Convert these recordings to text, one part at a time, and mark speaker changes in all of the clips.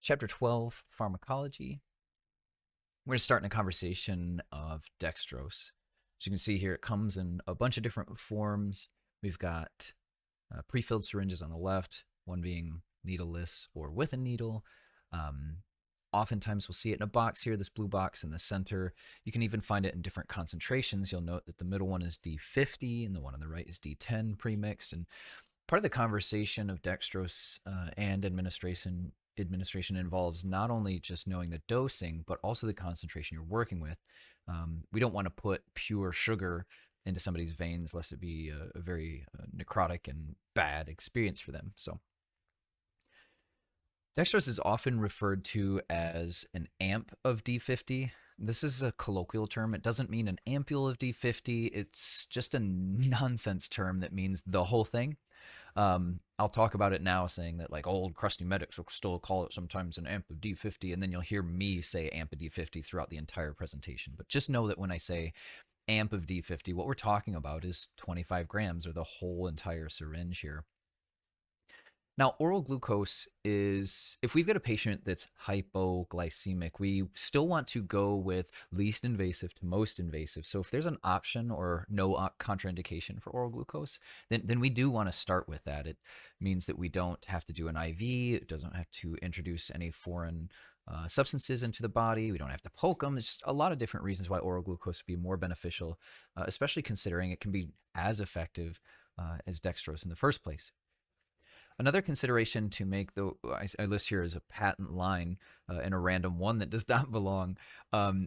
Speaker 1: Chapter 12, Pharmacology. We're just starting a conversation of dextrose. As you can see here, it comes in a bunch of different forms. We've got pre-filled syringes on the left, one being needleless or with a needle. Um, Oftentimes we'll see it in a box here, this blue box in the center. You can even find it in different concentrations. You'll note that the middle one is D50 and the one on the right is D10 premixed. And part of the conversation of dextrose and administration involves not only just knowing the dosing, but also the concentration you're working with. We don't want to put pure sugar into somebody's veins, lest it be a very necrotic and bad experience for them. So dextrose is often referred to as an amp of D50. This is a colloquial term. It doesn't mean an ampule of D50. It's just a nonsense term that means the whole thing. I'll talk about it now, saying that like old crusty medics will still call it sometimes an amp of D50, and then you'll hear me say amp of D50 throughout the entire presentation. But just know that when I say amp of D50, what we're talking about is 25 grams, or the whole entire syringe here. Now, oral glucose is, if we've got a patient that's hypoglycemic, we still want to go with least invasive to most invasive. So if there's an option or no contraindication for oral glucose, then we do want to start with that. It means that we don't have to do an IV. It doesn't have to introduce any foreign substances into the body. We don't have to poke them. There's just a lot of different reasons why oral glucose would be more beneficial, especially considering it can be as effective as dextrose in the first place. Another consideration to make, though I list here as a patent line and a random one that does not belong,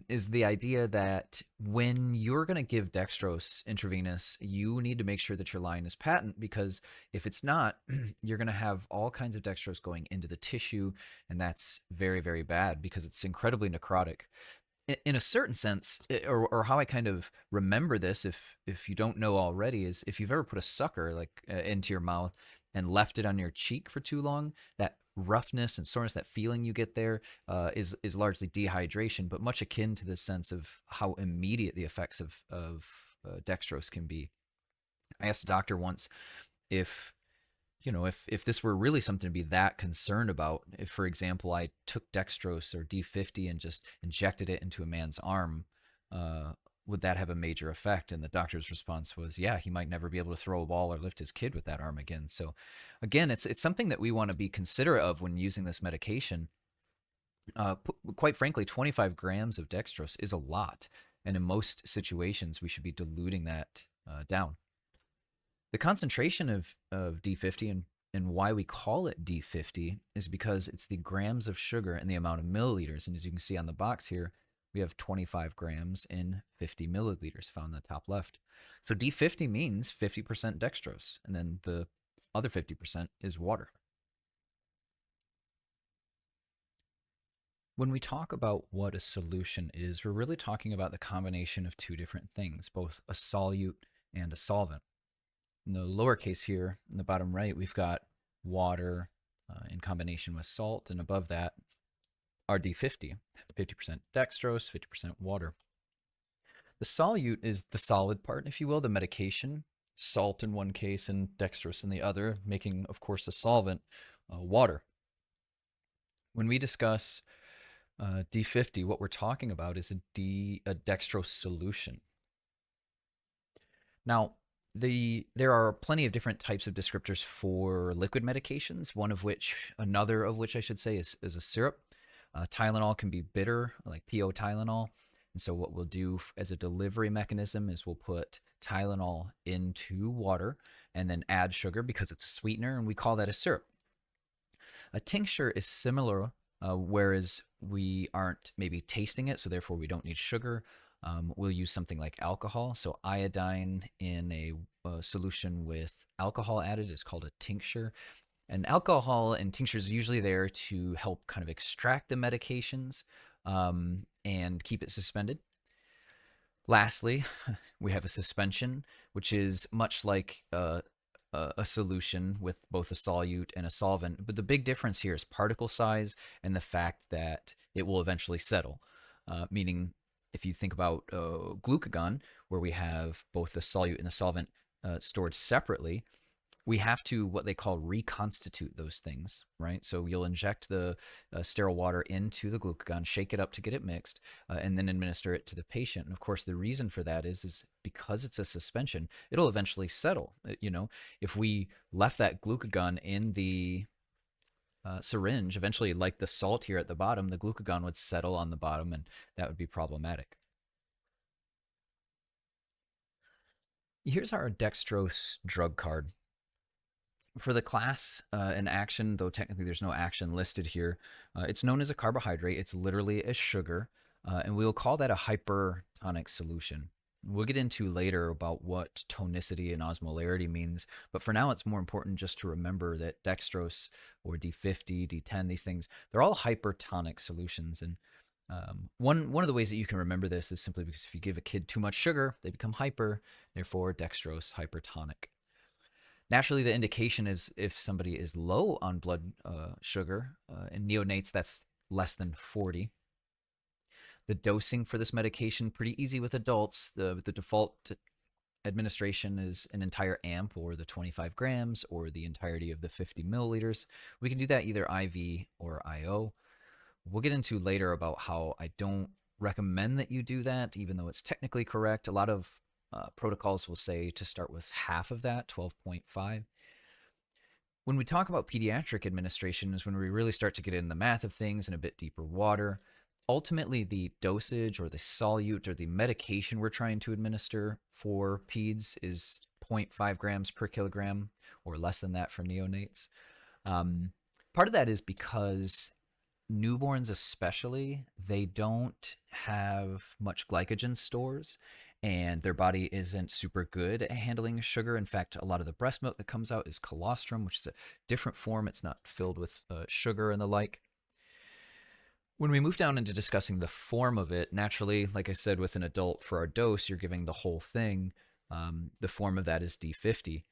Speaker 1: is the idea that when you're going to give dextrose intravenous, you need to make sure that your line is patent, because if it's not, you're going to have all kinds of dextrose going into the tissue, and that's very, very bad because it's incredibly necrotic. In a certain sense, or how I kind of remember this, if you don't know already, is if you've ever put a sucker like into your mouth and left it on your cheek for too long, that roughness and soreness, that feeling you get there, is largely dehydration, but much akin to the sense of how immediate the effects of dextrose can be. I asked a doctor once if if this were really something to be that concerned about, if, for example, I took dextrose or D50 and just injected it into a man's arm, would that have a major effect? And the doctor's response was, yeah, he might never be able to throw a ball or lift his kid with that arm again. So again, it's something that we want to be considerate of when using this medication. Quite frankly, 25 grams of dextrose is a lot. And in most situations, we should be diluting that down. The concentration of D50 and why we call it D50 is because it's the grams of sugar and the amount of milliliters. And as you can see on the box here, we have 25 grams in 50 milliliters found in the top left. So D50 means 50% dextrose, and then the other 50% is water. When we talk about what a solution is, we're really talking about the combination of two different things, both a solute and a solvent. In the lower case here, in the bottom right, we've got water in combination with salt, and above that, our D50, 50% dextrose, 50% water. The solute is the solid part, if you will, the medication, salt in one case and dextrose in the other, making, of course, a solvent, water. When we discuss D50, what we're talking about is a dextrose solution. Now, there are plenty of different types of descriptors for liquid medications, another of which I should say is a syrup. Tylenol can be bitter, like PO Tylenol. And so what we'll do as a delivery mechanism is we'll put Tylenol into water and then add sugar because it's a sweetener, and we call that a syrup. A tincture is similar, whereas we aren't maybe tasting it, so therefore we don't need sugar. We'll use something like alcohol. So iodine in a solution with alcohol added is called a tincture. And alcohol and tinctures are usually there to help kind of extract the medications and keep it suspended. Lastly, we have a suspension, which is much like a solution with both a solute and a solvent. But the big difference here is particle size and the fact that it will eventually settle, meaning if you think about glucagon, where we have both the solute and the solvent stored separately, we have to what they call reconstitute those things, right? So you'll inject the sterile water into the glucagon, shake it up to get it mixed, and then administer it to the patient. And of course, the reason for that is because it's a suspension, it'll eventually settle. You know, if we left that glucagon in the syringe, eventually, like the salt here at the bottom, the glucagon would settle on the bottom, and that would be problematic. Here's our dextrose drug card. For the class and action, though technically there's no action listed here, it's known as a carbohydrate. It's literally a sugar, and we'll call that a hypertonic solution. We'll get into later about what tonicity and osmolarity means, but for now it's more important just to remember that dextrose or D50, D10, these things, they're all hypertonic solutions. And one of the ways that you can remember this is simply because if you give a kid too much sugar, they become hyper, therefore dextrose hypertonic. Naturally, the indication is if somebody is low on blood sugar. In neonates, that's less than 40. The dosing for this medication, pretty easy with adults. The default administration is an entire amp or the 25 grams or the entirety of the 50 milliliters. We can do that either IV or IO. We'll get into later about how I don't recommend that you do that, even though it's technically correct. A lot of protocols will say to start with half of that, 12.5. When we talk about pediatric administration is when we really start to get in the math of things in a bit deeper water. Ultimately, the dosage or the solute or the medication we're trying to administer for peds is 0.5 grams per kilogram or less than that for neonates. Part of that is because newborns especially, they don't have much glycogen stores and their body isn't super good at handling sugar. In fact, a lot of the breast milk that comes out is colostrum, which is a different form. It's not filled with sugar and the like. When we move down into discussing the form of it, naturally, like I said, with an adult for our dose, you're giving the whole thing. The form of that is D50.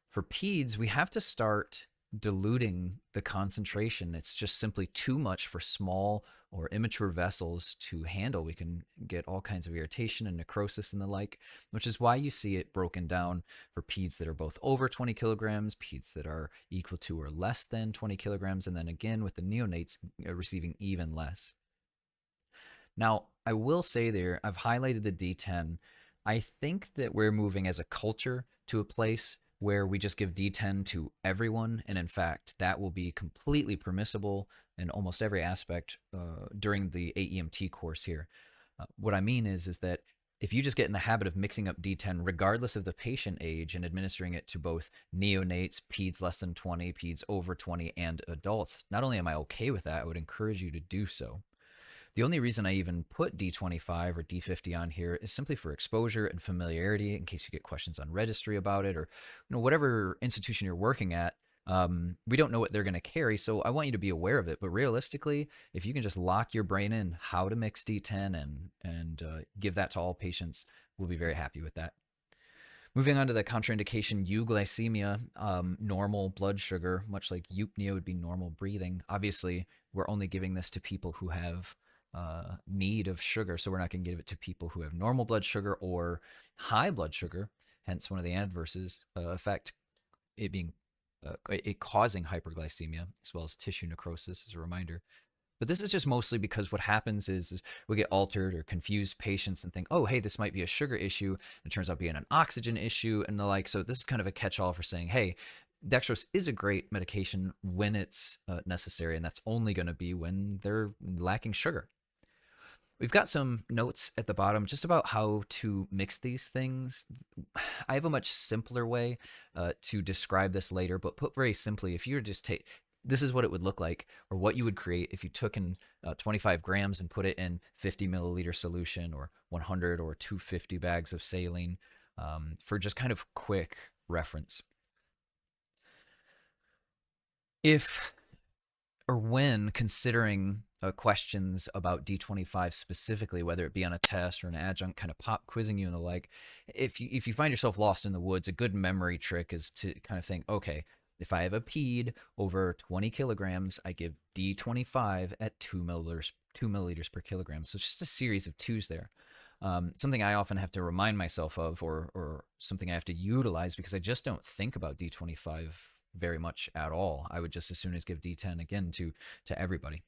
Speaker 1: For peds, we have to start diluting the concentration. It's just simply too much for small or immature vessels to handle. We can get all kinds of irritation and necrosis and the like, which is why you see it broken down for peds that are both over 20 kilograms, peds that are equal to or less than 20 kilograms, and then again with the neonates receiving even less. Now, I will say there, I've highlighted the D10. I think that we're moving as a culture to a place where we just give D10 to everyone. And in fact, that will be completely permissible in almost every aspect during the AEMT course here. What I mean is that if you just get in the habit of mixing up D10 regardless of the patient age and administering it to both neonates, peds less than 20, peds over 20, and adults, not only am I okay with that, I would encourage you to do so. The only reason I even put D25 or D50 on here is simply for exposure and familiarity in case you get questions on registry about it or whatever institution you're working at. We don't know what they're going to carry, so I want you to be aware of it. But realistically, if you can just lock your brain in how to mix D10 and give that to all patients, we'll be very happy with that. Moving on to the contraindication, euglycemia, normal blood sugar, much like eupnea would be normal breathing. Obviously, we're only giving this to people who have need of sugar, so we're not going to give it to people who have normal blood sugar or high blood sugar. Hence, one of the adverses affect it being it causing hyperglycemia as well as tissue necrosis. As a reminder. But this is just mostly because what happens is we get altered or confused patients and think, oh, hey, this might be a sugar issue. It turns out being an oxygen issue and the like. So this is kind of a catch-all for saying, hey, dextrose is a great medication when it's necessary, and that's only going to be when they're lacking sugar. We've got some notes at the bottom just about how to mix these things. I have a much simpler way to describe this later, but put very simply, if you were just take, this is what it would look like, or what you would create if you took in 25 grams and put it in 50 milliliter solution, or 100 or 250 bags of saline, for just kind of quick reference. If or when considering questions about D25 specifically, whether it be on a test or an adjunct kind of pop quizzing you and the like, if you find yourself lost in the woods, a good memory trick is to kind of think, okay, if I have a ped over 20 kilograms, I give D25 at 2 milliliters per kilogram. So it's just a series of twos there. Something I often have to remind myself of, or something I have to utilize because I just don't think about D25 very much at all. I would just as soon as give D10 again to everybody.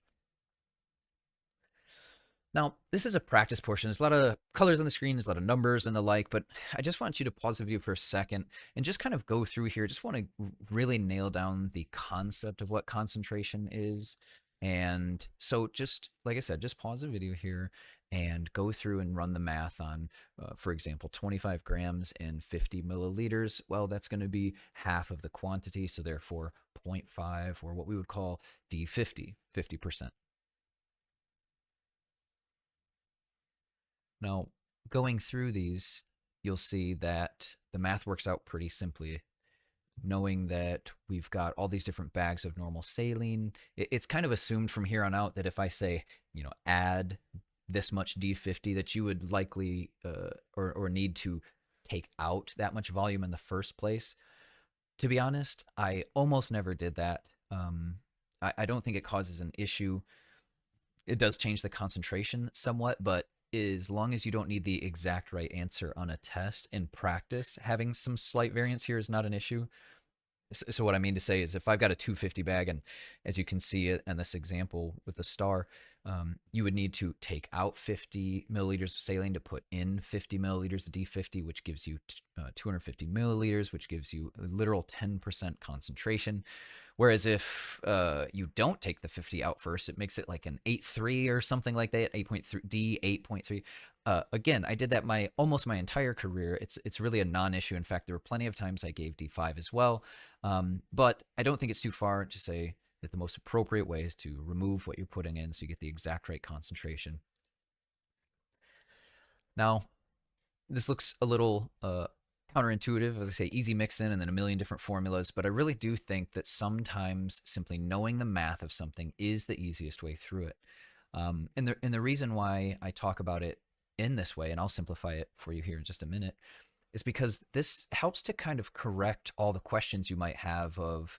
Speaker 1: Now, this is a practice portion. There's a lot of colors on the screen, there's a lot of numbers and the like, but I just want you to pause the video for a second and just kind of go through here. Just want to really nail down the concept of what concentration is. And so, just like I said, just pause the video here and go through and run the math on, for example, 25 grams in 50 milliliters. Well, that's going to be half of the quantity, so therefore 0.5, or what we would call D50, 50%. Now, going through these, you'll see that the math works out pretty simply. Knowing that we've got all these different bags of normal saline, it's kind of assumed from here on out that if I say, add this much D50, that you would likely or need to take out that much volume in the first place. To be honest, I almost never did that. I don't think it causes an issue. It does change the concentration somewhat, but as long as you don't need the exact right answer on a test, in practice, having some slight variance here is not an issue. So what I mean to say is if I've got a 250 bag, and as you can see it in this example with the star, you would need to take out 50 milliliters of saline to put in 50 milliliters of D50, which gives you 250 milliliters, which gives you a literal 10% concentration. Whereas if you don't take the 50 out first, it makes it like an 8.3 or something like that, 8.3 D 8.3. Again, I did that almost my entire career. It's really a non-issue. In fact, there were plenty of times I gave D5 as well. But I don't think it's too far to say that the most appropriate way is to remove what you're putting in so you get the exact right concentration. Now, this looks a little counterintuitive, as I say, easy mix in and then a million different formulas, but I really do think that sometimes simply knowing the math of something is the easiest way through it. And the reason why I talk about it in this way, and I'll simplify it for you here in just a minute, is because this helps to kind of correct all the questions you might have of,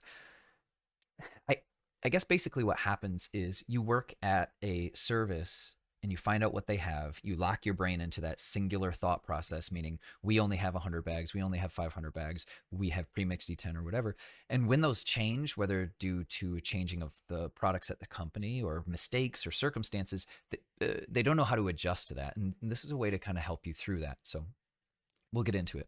Speaker 1: I, I guess basically what happens is you work at a service and you find out what they have. You lock your brain into that singular thought process, meaning we only have 100 bags, we only have 500 bags, we have premixed D10 or whatever. And when those change, whether due to a changing of the products at the company or mistakes or circumstances, they don't know how to adjust to that. And this is a way to kind of help you through that. So we'll get into it.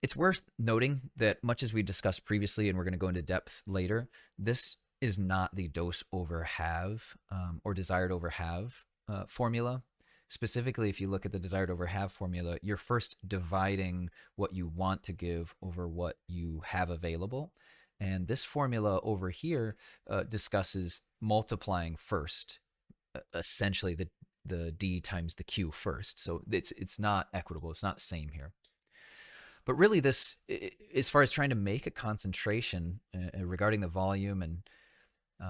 Speaker 1: It's worth noting that much as we discussed previously, and we're going to go into depth later, this is not the dose over have or desired over have formula. Specifically, if you look at the desired over have formula, you're first dividing what you want to give over what you have available. And this formula over here discusses multiplying first, essentially the D times the Q first. So it's not equitable. It's not the same here. But really, this, as far as trying to make a concentration regarding the volume and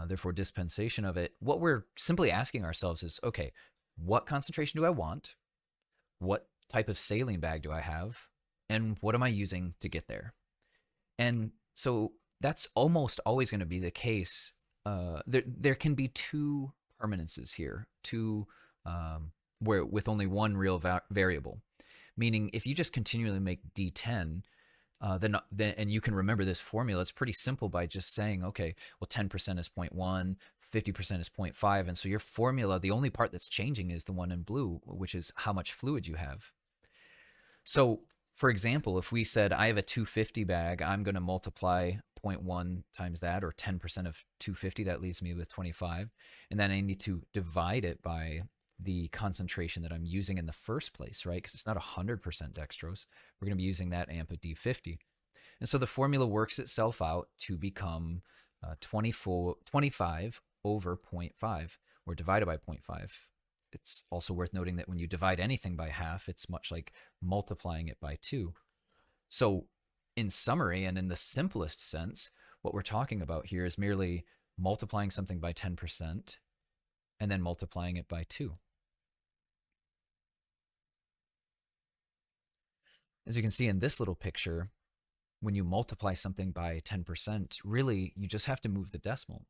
Speaker 1: therefore dispensation of it, what we're simply asking ourselves is, okay, what concentration do I want? What type of saline bag do I have? And what am I using to get there? And so that's almost always going to be the case. There can be two permanences here, where with only one real variable. Meaning, if you just continually make D10, then and you can remember this formula. It's pretty simple by just saying, okay, well, 10% is 0.1, 50% is 0.5, and so your formula, the only part that's changing is the one in blue, which is how much fluid you have. So, for example, if we said I have a 250 bag, I'm going to multiply 0.1 times that, or 10% of 250, that leaves me with 25, and then I need to divide it by the concentration that I'm using in the first place, right? Because it's not 100% dextrose. We're going to be using that AMP at D50. And so the formula works itself out to become 25 over 0.5, or divided by 0.5. It's also worth noting that when you divide anything by half, it's much like multiplying it by 2. So in summary, and in the simplest sense, what we're talking about here is merely multiplying something by 10% and then multiplying it by 2. As you can see in this little picture, when you multiply something by 10%, really you just have to move the decimal.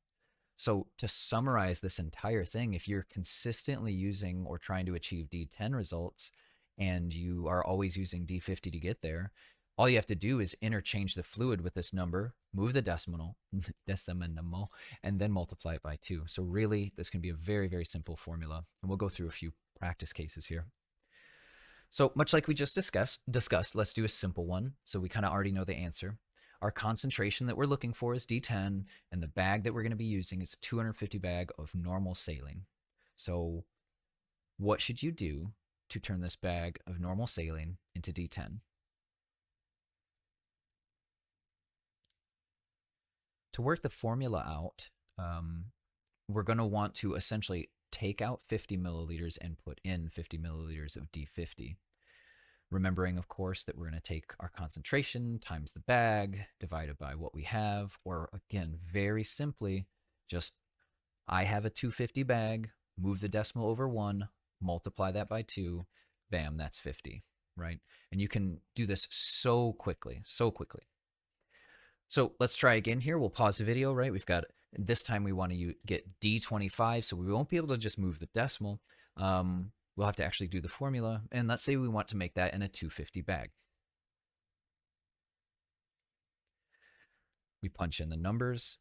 Speaker 1: So, to summarize this entire thing, if you're consistently using or trying to achieve D10 results and you are always using D50 to get there, all you have to do is interchange the fluid with this number, move the decimal, and then multiply it by 2. So, really, this can be a very, very simple formula. And we'll go through a few practice cases here. So, much like we just discussed, let's do a simple one. So, we kind of already know the answer. Our concentration that we're looking for is D10, and the bag that we're going to be using is a 250 bag of normal saline. So, what should you do to turn this bag of normal saline into D10? To work the formula out, we're going to want to essentially take out 50 milliliters and put in 50 milliliters of D50. Remembering, of course, that we're going to take our concentration times the bag divided by what we have, or again, very simply, just I have a 250 bag, move the decimal over 1, multiply that by 2, bam, that's 50, right? And you can do this so quickly, so quickly. So let's try again here. We'll pause the video, right? We've got, this time we want to get D25, so we won't be able to just move the decimal. We'll have to actually do the formula. And let's say we want to make that in a 250 bag. We punch in the numbers.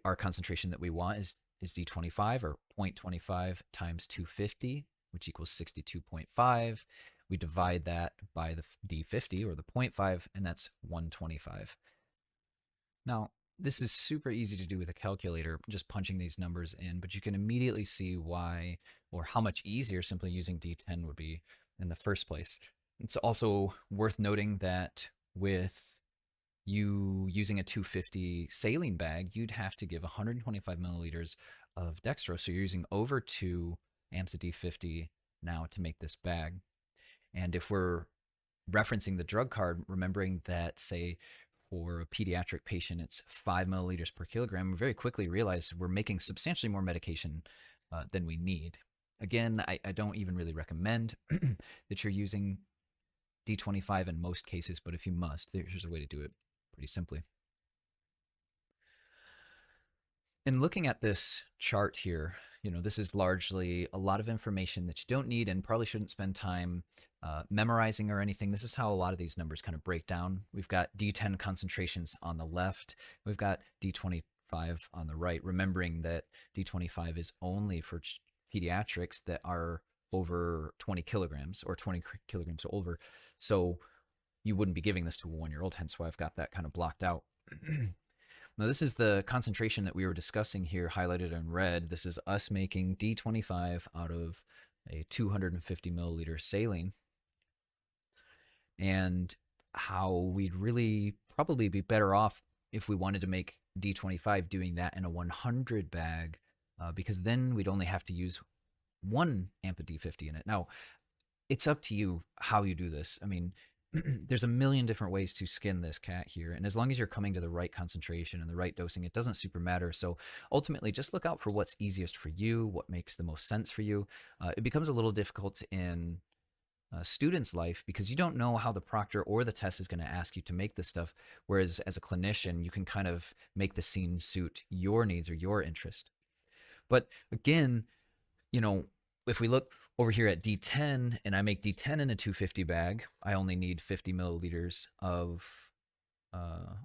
Speaker 1: Our concentration that we want is D25, or 0.25 times 250, which equals 62.5. We divide that by the D50, or the 0.5, and that's 125. Now, this is super easy to do with a calculator, just punching these numbers in, but you can immediately see why, or how much easier simply using D10 would be in the first place. It's also worth noting that with you using a 250 saline bag, you'd have to give 125 milliliters of dextrose. So you're using over 2 amps of D50 now to make this bag. And if we're referencing the drug card, remembering that, say, for a pediatric patient, it's 5 milliliters per kilogram, we very quickly realize we're making substantially more medication than we need. Again, I don't even really recommend that you're using D25 in most cases, but if you must, there's a way to do it pretty simply. In looking at this chart here, this is largely a lot of information that you don't need and probably shouldn't spend time memorizing or anything. This is how a lot of these numbers kind of break down. We've got D10 concentrations on the left. We've got D25 on the right, remembering that D25 is only for pediatrics that are over 20 kilograms or 20 kilograms or over. So you wouldn't be giving this to a 1-year-old, hence why I've got that kind of blocked out. Now, this is the concentration that we were discussing here, highlighted in red. This is us making D25 out of a 250 milliliter saline. And how we'd really probably be better off if we wanted to make D25 doing that in a 100 bag, because then we'd only have to use 1 amp of D50 in it. Now, it's up to you how you do this. I mean, there's a million different ways to skin this cat here. And as long as you're coming to the right concentration and the right dosing, it doesn't super matter. So ultimately, just look out for what's easiest for you, what makes the most sense for you. It becomes a little difficult in a student's life because you don't know how the proctor or the test is going to ask you to make this stuff. Whereas as a clinician, you can kind of make the scene suit your needs or your interest. But again, if we look over here at D10 and I make D10 in a 250 bag, I only need 50 milliliters of,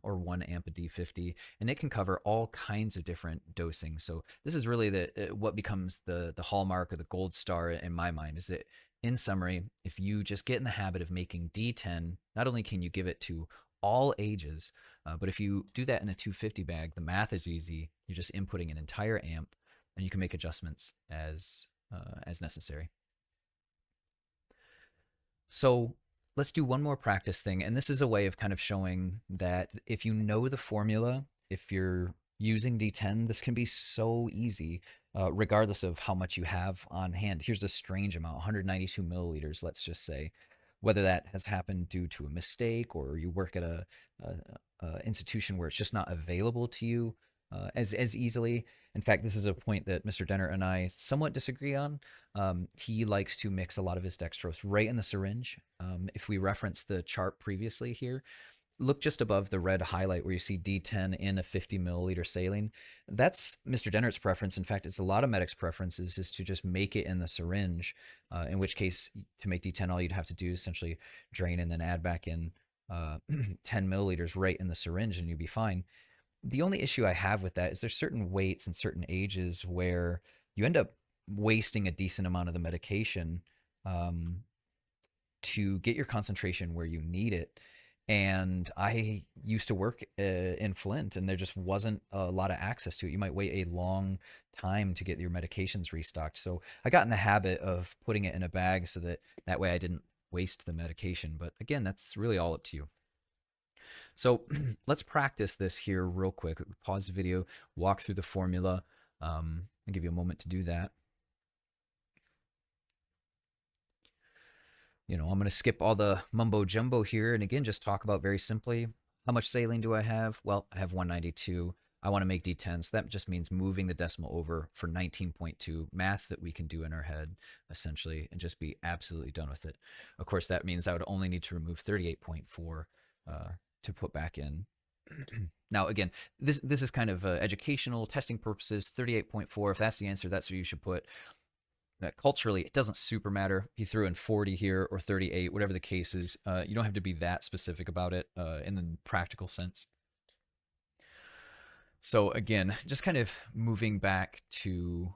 Speaker 1: or 1 amp of D50, and it can cover all kinds of different dosing. So this is really what becomes the hallmark or the gold star in my mind, is that, in summary, if you just get in the habit of making D10, not only can you give it to all ages, but if you do that in a 250 bag, the math is easy. You're just inputting an entire amp, and you can make adjustments as necessary. So let's do one more practice thing. And this is a way of kind of showing that if you know the formula, if you're using D10, this can be so easy, regardless of how much you have on hand. Here's a strange amount, 192 milliliters, let's just say. Whether that has happened due to a mistake or you work at a institution where it's just not available to you as easily. In fact, this is a point that Mr. Denner and I somewhat disagree on. He likes to mix a lot of his dextrose right in the syringe. If we reference the chart previously here, look just above the red highlight where you see D10 in a 50 milliliter saline. That's Mr. Dennert's preference. In fact, it's a lot of medics' preferences is to just make it in the syringe, in which case, to make D10, all you'd have to do is essentially drain and then add back in 10 milliliters right in the syringe and you'd be fine. The only issue I have with that is there's certain weights and certain ages where you end up wasting a decent amount of the medication um, to get your concentration where you need it. And I used to work in Flint, and there just wasn't a lot of access to it. You might wait a long time to get your medications restocked. So I got in the habit of putting it in a bag so that that way I didn't waste the medication. But again, that's really all up to you. So let's practice this here real quick. Pause the video, walk through the formula. I'll give you a moment to do that. I'm going to skip all the mumbo jumbo here and again, just talk about very simply how much saline do I have? Well, I have 192. I want to make D10, so that just means moving the decimal over for 19.2, math that we can do in our head, essentially, and just be absolutely done with it. Of course, that means I would only need to remove 38.4 to put back in. Now, again, this is kind of educational, testing purposes, 38.4. If that's the answer, that's what you should put. Culturally, it doesn't super matter. He threw in 40 here or 38, whatever the case is. You don't have to be that specific about it in the practical sense. So again, just kind of moving back to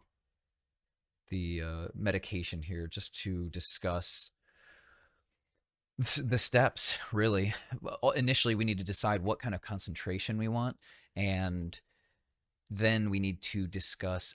Speaker 1: the medication here, just to discuss the steps, really. Well, initially, we need to decide what kind of concentration we want, and then we need to discuss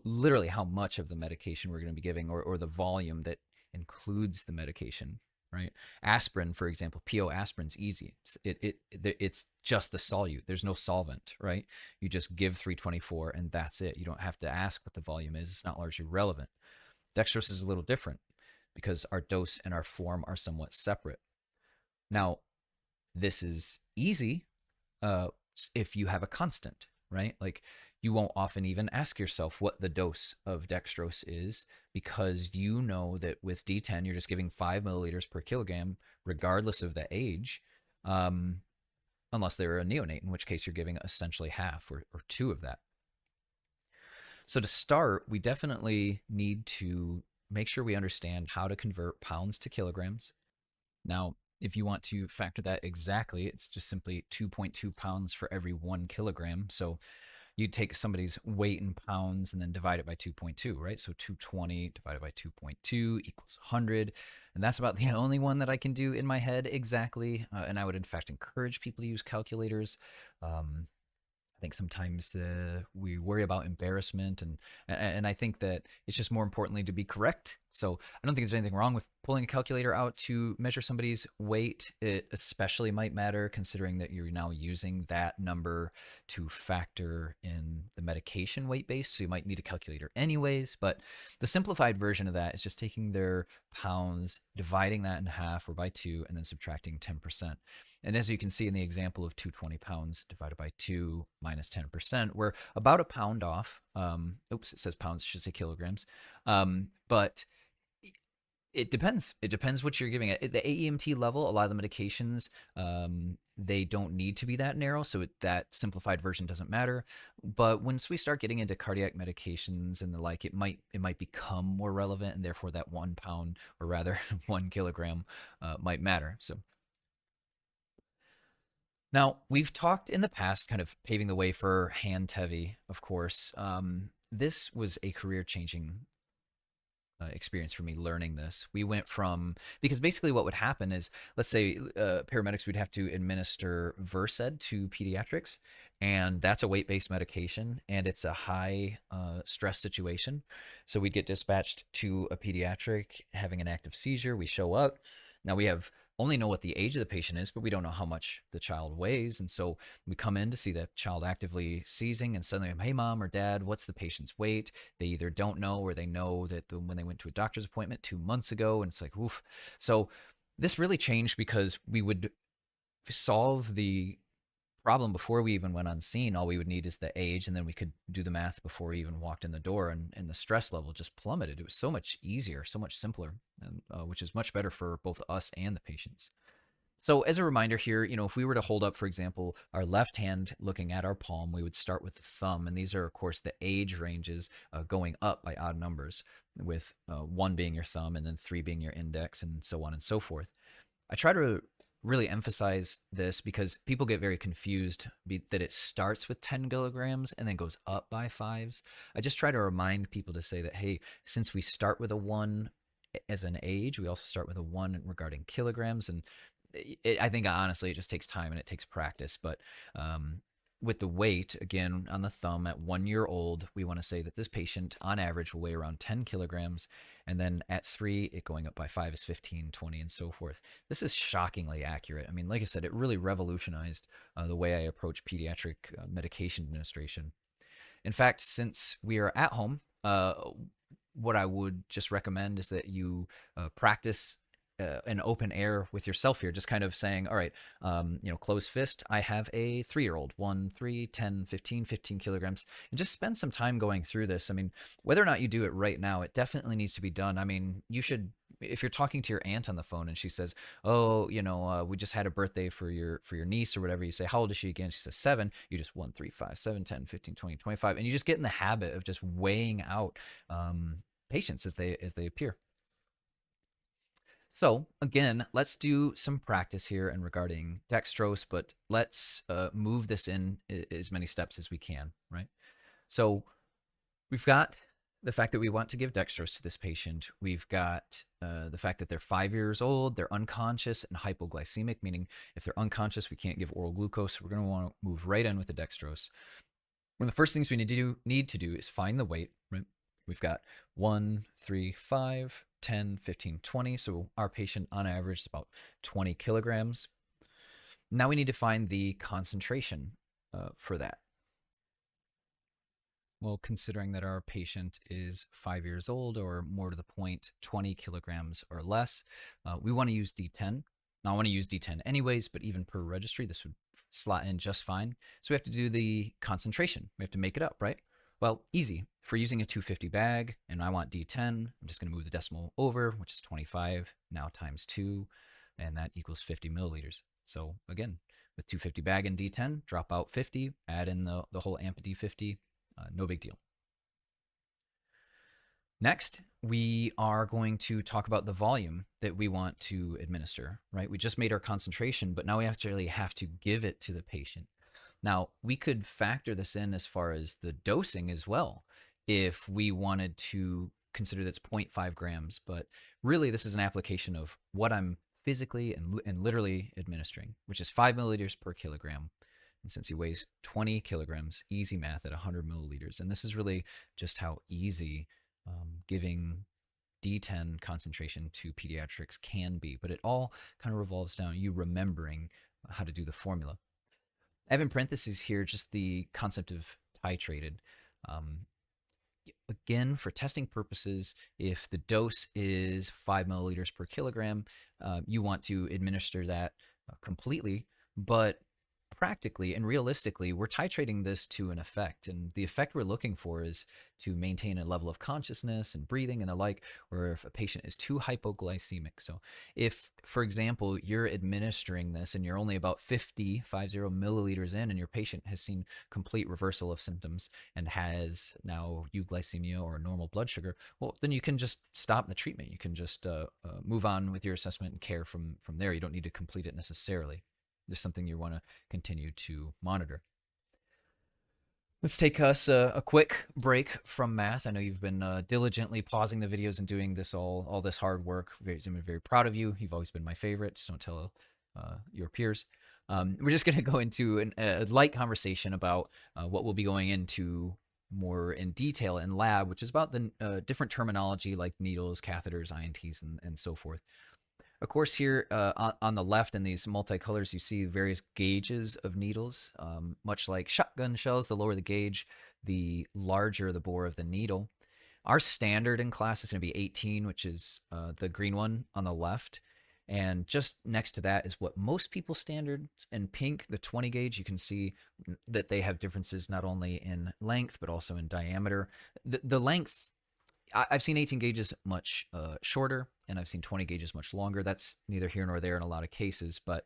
Speaker 1: literally how much of the medication we're going to be giving, or the volume that includes the medication, right? Aspirin, for example, PO aspirin's easy. It's just the solute. There's no solvent, right? You just give 324 and that's it. You don't have to ask what the volume is. It's not largely relevant. Dextrose is a little different because our dose and our form are somewhat separate. Now, this is easy if you have a constant, right? Like you won't often even ask yourself what the dose of dextrose is because you know that with D10, you're just giving 5 milliliters per kilogram, regardless of the age, unless they're a neonate, in which case you're giving essentially half or two of that. So to start, we definitely need to make sure we understand how to convert pounds to kilograms. Now, if you want to factor that exactly, it's just simply 2.2 pounds for every 1 kilogram. So you'd take somebody's weight in pounds and then divide it by 2.2, right? So 220 divided by 2.2 equals 100. And that's about the only one that I can do in my head exactly. And I would, in fact, encourage people to use calculators. I think sometimes we worry about embarrassment, and I think that it's just more importantly to be correct. So I don't think there's anything wrong with pulling a calculator out to measure somebody's weight. It especially might matter considering that you're now using that number to factor in the medication weight base. So you might need a calculator anyways. But the simplified version of that is just taking their pounds, dividing that in half or by 2, and then subtracting 10%. And as you can see in the example of 220 pounds divided by 2 minus 10%, we're about a pound off. Oops, it says pounds, it should say kilograms. But it depends. It depends what you're giving. At the AEMT level, a lot of the medications, they don't need to be that narrow, so that simplified version doesn't matter. But once we start getting into cardiac medications and the like, it might become more relevant, and therefore that 1 pound, or rather 1 kilogram, might matter. So now, we've talked in the past, kind of paving the way for hand heavy, of course. This was a career changing experience for me learning this. We went from, because basically what would happen is, let's say paramedics would have to administer Versed to pediatrics, and that's a weight-based medication, and it's a high stress situation. So we'd get dispatched to a pediatric having an active seizure. We show up. Now we have only know what the age of the patient is, but we don't know how much the child weighs. And so we come in to see the child actively seizing, and suddenly I'm, hey, mom or dad, what's the patient's weight? They either don't know or they know that when they went to a doctor's appointment 2 months ago, and it's like, oof. So this really changed because we would solve the problem before we even went on scene. All we would need is the age, and then we could do the math before we even walked in the door, and the stress level just plummeted. It was so much easier, so much simpler, and which is much better for both us and the patients. So as a reminder here, if we were to hold up, for example, our left hand looking at our palm, we would start with the thumb. And these are, of course, the age ranges going up by odd numbers, with one being your thumb and then three being your index and so on and so forth. I try to really emphasize this because people get very confused that it starts with 10 kilograms and then goes up by fives. I just try to remind people to say that, hey, since we start with a one as an age, we also start with a one regarding kilograms. And I think honestly, it just takes time and it takes practice. But with the weight, again, on the thumb at 1 year old, we want to say that this patient on average will weigh around 10 kilograms. And then at three, it going up by five is 15, 20, and so forth. This is shockingly accurate. I mean, like I said, it really revolutionized the way I approach pediatric medication administration. In fact, since we are at home, what I would just recommend is that you practice an open air with yourself here, just kind of saying, all right, closed fist, I have a 3-year old, 1, 3, 10, 15, 15 kilograms, and just spend some time going through this. I mean, whether or not you do it right now, it definitely needs to be done. I mean, you should, if you're talking to your aunt on the phone and she says, oh, we just had a birthday for your niece or whatever, you say, how old is she again? She says 7. You just 1, 3, 5, 7, 10, 15, 20, 25, and you just get in the habit of just weighing out patients as they appear. So again, let's do some practice here and regarding dextrose, but let's move this in as many steps as we can, right? So we've got the fact that we want to give dextrose to this patient. We've got the fact that they're 5 years old, they're unconscious and hypoglycemic, meaning if they're unconscious, we can't give oral glucose. So we're going to want to move right in with the dextrose. One of the first things we need to do is find the weight, right? We've got 1, 3, 5, 10, 15, 20. So our patient on average is about 20 kilograms. Now we need to find the concentration for that. Well, considering that our patient is 5 years old, or more to the point, 20 kilograms or less, we want to use D10. Now, I want to use D10 anyways, but even per registry, this would slot in just fine. So we have to do the concentration. We have to make it up, right? Well, easy. If we're using a 250 bag and I want D10, I'm just going to move the decimal over, which is 25, now times 2, and that equals 50 milliliters. So again, with 250 bag and D10, drop out 50, add in the whole AMP D50, no big deal. Next, we are going to talk about the volume that we want to administer, right? We just made our concentration, but now we actually have to give it to the patient. Now, we could factor this in as far as the dosing as well, if we wanted to consider that's 0.5 grams, but really this is an application of what I'm physically and literally administering, which is 5 milliliters per kilogram. And since he weighs 20 kilograms, easy math at 100 milliliters. And this is really just how easy giving D10 concentration to pediatrics can be. But it all kind of revolves down you remembering how to do the formula. I have in parentheses here just the concept of titrated. Again, for testing purposes, if the dose is 5 milliliters per kilogram, you want to administer that completely, but practically and realistically, we're titrating this to an effect. And the effect we're looking for is to maintain a level of consciousness and breathing and the like, or if a patient is too hypoglycemic. So if, for example, you're administering this and you're only about 50 milliliters in and your patient has seen complete reversal of symptoms and has now euglycemia or normal blood sugar, well, then you can just stop the treatment. You can just move on with your assessment and care from there. You don't need to complete it necessarily. Just something you want to continue to monitor. Let's take us a quick break from math. I know you've been diligently pausing the videos and doing this all this hard work. I'm very proud of you. You've always been my favorite. Just don't tell your peers. We're just going to go into a light conversation about what we'll be going into more in detail in lab, which is about the different terminology like needles, catheters, INTs, and so forth. Of course, here on the left in these multicolors, you see various gauges of needles. Much like shotgun shells, the lower the gauge, the larger the bore of the needle. Our standard in class is going to be 18, which is the green one on the left. And just next to that is what most people standards in pink, the 20 gauge. You can see that they have differences not only in length, but also in diameter. The length, I've seen 18 gauges much shorter. and I've seen 20 gauges much longer. That's neither here nor there in a lot of cases. But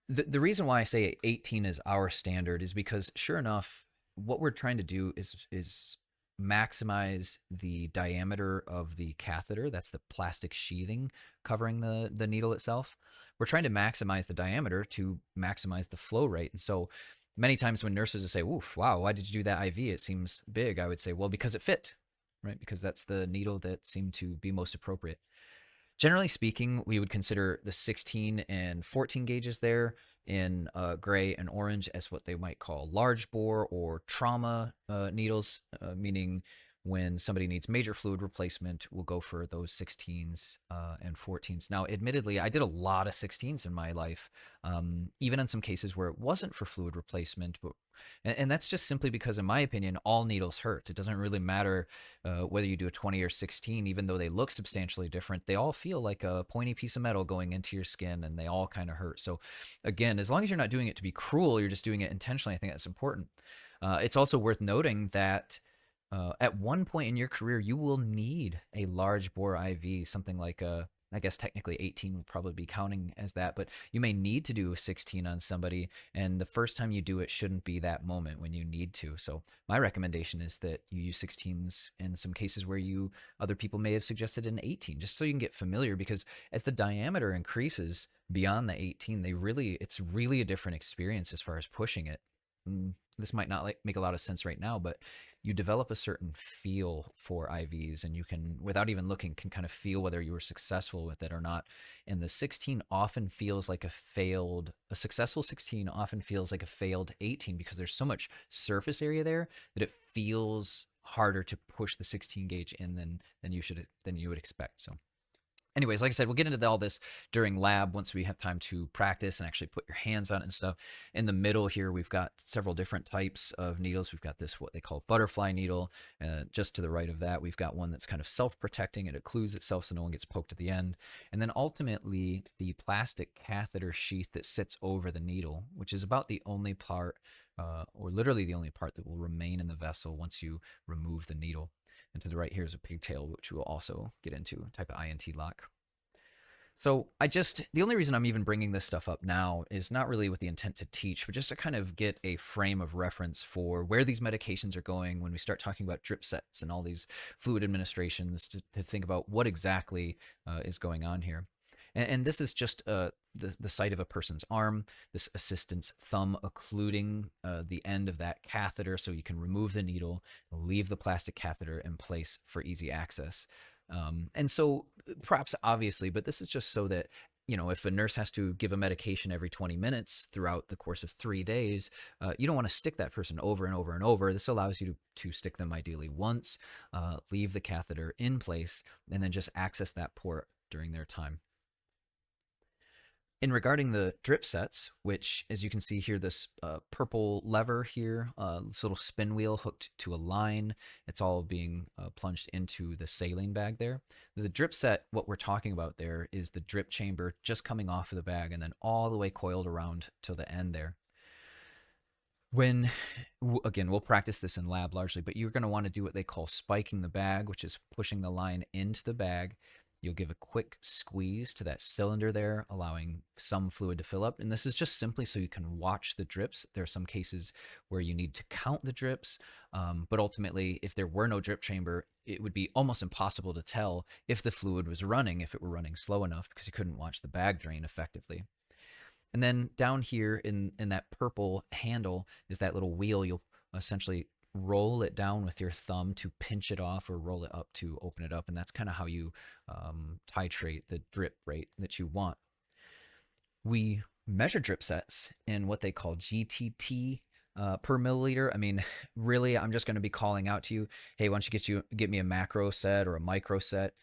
Speaker 1: the reason why I say 18 is our standard is because, sure enough, what we're trying to do is maximize the diameter of the catheter. That's the plastic sheathing covering the needle itself. We're trying to maximize the diameter to maximize the flow rate. And so many times when nurses will say, "Oof, wow, why did you do that IV? It seems big." I would say, "Well, because it fit." Right? Because that's the needle that seemed to be most appropriate. Generally speaking, we would consider the 16 and 14 gauges there in gray and orange as what they might call large bore or trauma needles, meaning when somebody needs major fluid replacement, we'll go for those 16s and 14s. Now, admittedly, I did a lot of 16s in my life, even in some cases where it wasn't for fluid replacement, but and that's just simply because, in my opinion, all needles hurt. It doesn't really matter whether you do a 20 or 16, even though they look substantially different. They all feel like a pointy piece of metal going into your skin, and they all kind of hurt. So, again, as long as you're not doing it to be cruel, you're just doing it intentionally. I think that's important. It's also worth noting that at one point in your career, you will need a large bore IV, something like a, I guess technically 18 will probably be counting as that, but you may need to do a 16 on somebody, and the first time you do it shouldn't be that moment when you need to. So my recommendation is that you use 16s in some cases where other people may have suggested an 18, just so you can get familiar, because as the diameter increases beyond the 18, it's really a different experience as far as pushing it. This might not make a lot of sense right now, but you develop a certain feel for IVs, and you can, without even looking, can kind of feel whether you were successful with it or not. And the 16 often feels like a successful 16 often feels like a failed 18, because there's so much surface area there that it feels harder to push the 16 gauge in than you would expect. So anyways, like I said, we'll get into all this during lab once we have time to practice and actually put your hands on it and stuff. In the middle here, we've got several different types of needles. We've got this, what they call butterfly needle. Just to the right of that, we've got one that's kind of self-protecting. It occludes itself so no one gets poked at the end. And then ultimately, the plastic catheter sheath that sits over the needle, which is about the only part, or literally the only part that will remain in the vessel once you remove the needle. And to the right here is a pigtail, which we'll also get into, a type of INT lock. So the only reason I'm even bringing this stuff up now is not really with the intent to teach, but just to kind of get a frame of reference for where these medications are going when we start talking about drip sets and all these fluid administrations, to think about what exactly is going on here. And this is just the site of a person's arm, this assistant's thumb occluding the end of that catheter so you can remove the needle, leave the plastic catheter in place for easy access. And so perhaps obviously, but this is just so that, if a nurse has to give a medication every 20 minutes throughout the course of 3 days, you don't want to stick that person over and over and over. This allows you to stick them ideally once, leave the catheter in place, and then just access that port during their time. In regarding the drip sets, which, as you can see here, this purple lever here, this little spin wheel hooked to a line, it's all being plunged into the saline bag there. The drip set, what we're talking about there, is the drip chamber just coming off of the bag and then all the way coiled around to the end there. Again, we'll practice this in lab largely, but you're going to want to do what they call spiking the bag, which is pushing the line into the bag. You'll give a quick squeeze to that cylinder there, allowing some fluid to fill up. And this is just simply so you can watch the drips. There are some cases where you need to count the drips, but ultimately, if there were no drip chamber, it would be almost impossible to tell if the fluid was running, if it were running slow enough, because you couldn't watch the bag drain effectively. And then down here in that purple handle is that little wheel. You'll essentially roll it down with your thumb to pinch it off, or roll it up to open it up. And that's kind of how you titrate the drip rate that you want. We measure drip sets in what they call GTT per milliliter. I mean, really, I'm just going to be calling out to you, hey, why don't you get me a macro set or a micro set,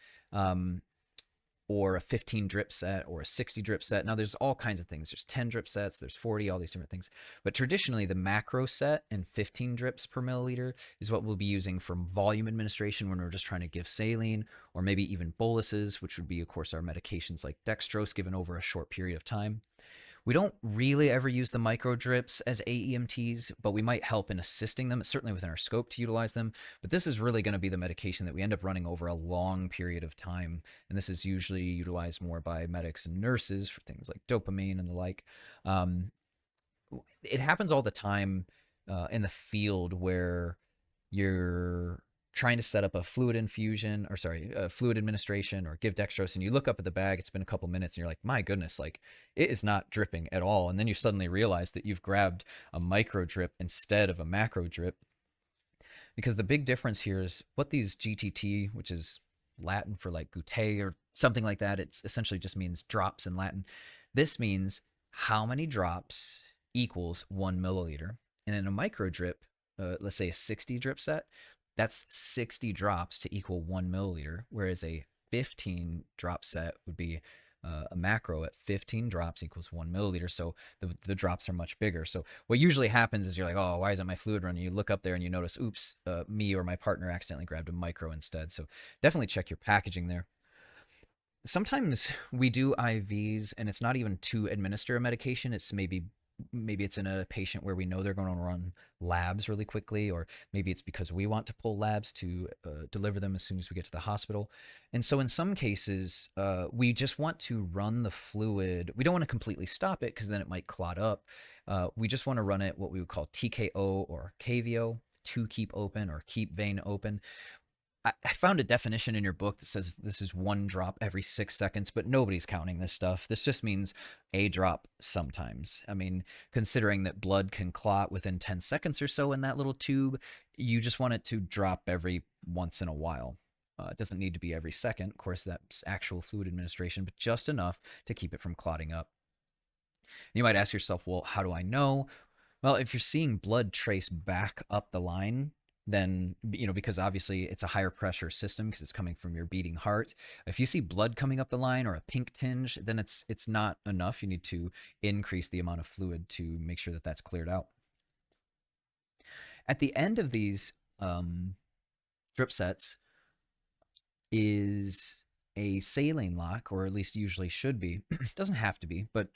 Speaker 1: or a 15 drip set or a 60 drip set. Now, there's all kinds of things. There's 10 drip sets, there's 40, all these different things. But traditionally, the macro set and 15 drips per milliliter is what we'll be using for volume administration when we're just trying to give saline, or maybe even boluses, which would be, of course, our medications like dextrose given over a short period of time. We don't really ever use the micro drips as AEMTs, but we might help in assisting them. It's certainly within our scope to utilize them. But this is really going to be the medication that we end up running over a long period of time. And this is usually utilized more by medics and nurses for things like dopamine and the like. Um, it happens all the time in the field where you're trying to set up a fluid infusion or sorry, fluid administration or give dextrose, and you look up at the bag, it's been a couple minutes and you're like, my goodness, like it is not dripping at all. And then you suddenly realize that you've grabbed a micro drip instead of a macro drip, because the big difference here is what these GTT, which is Latin for like goutte or something like that, it's essentially just means drops in Latin. This means how many drops equals 1 milliliter. And in a micro drip, let's say a 60 drip set, that's 60 drops to equal 1 milliliter, whereas a 15 drop set would be a macro at 15 drops equals 1 milliliter. So the drops are much bigger. So what usually happens is you're like, oh, why isn't my fluid running? You look up there and you notice, oops, me or my partner accidentally grabbed a micro instead. So definitely check your packaging there. Sometimes we do IVs and it's not even to administer a medication. It's maybe it's in a patient where we know they're going to run labs really quickly, or maybe it's because we want to pull labs to deliver them as soon as we get to the hospital. And so in some cases, we just want to run the fluid. We don't want to completely stop it because then it might clot up. We just want to run it what we would call TKO or KVO, to keep open or keep vein open. I found a definition in your book that says this is 1 drop every 6 seconds, but nobody's counting this stuff. This just means a drop sometimes. I mean, considering that blood can clot within 10 seconds or so in that little tube, you just want it to drop every once in a while. It doesn't need to be every second. Of course, that's actual fluid administration, but just enough to keep it from clotting up. And you might ask yourself, well, how do I know? Well, if you're seeing blood trace back up the line, then, because obviously it's a higher pressure system because it's coming from your beating heart. If you see blood coming up the line or a pink tinge, then it's not enough. You need to increase the amount of fluid to make sure that that's cleared out. At the end of these drip sets is a saline lock, or at least usually should be. Doesn't have to be, but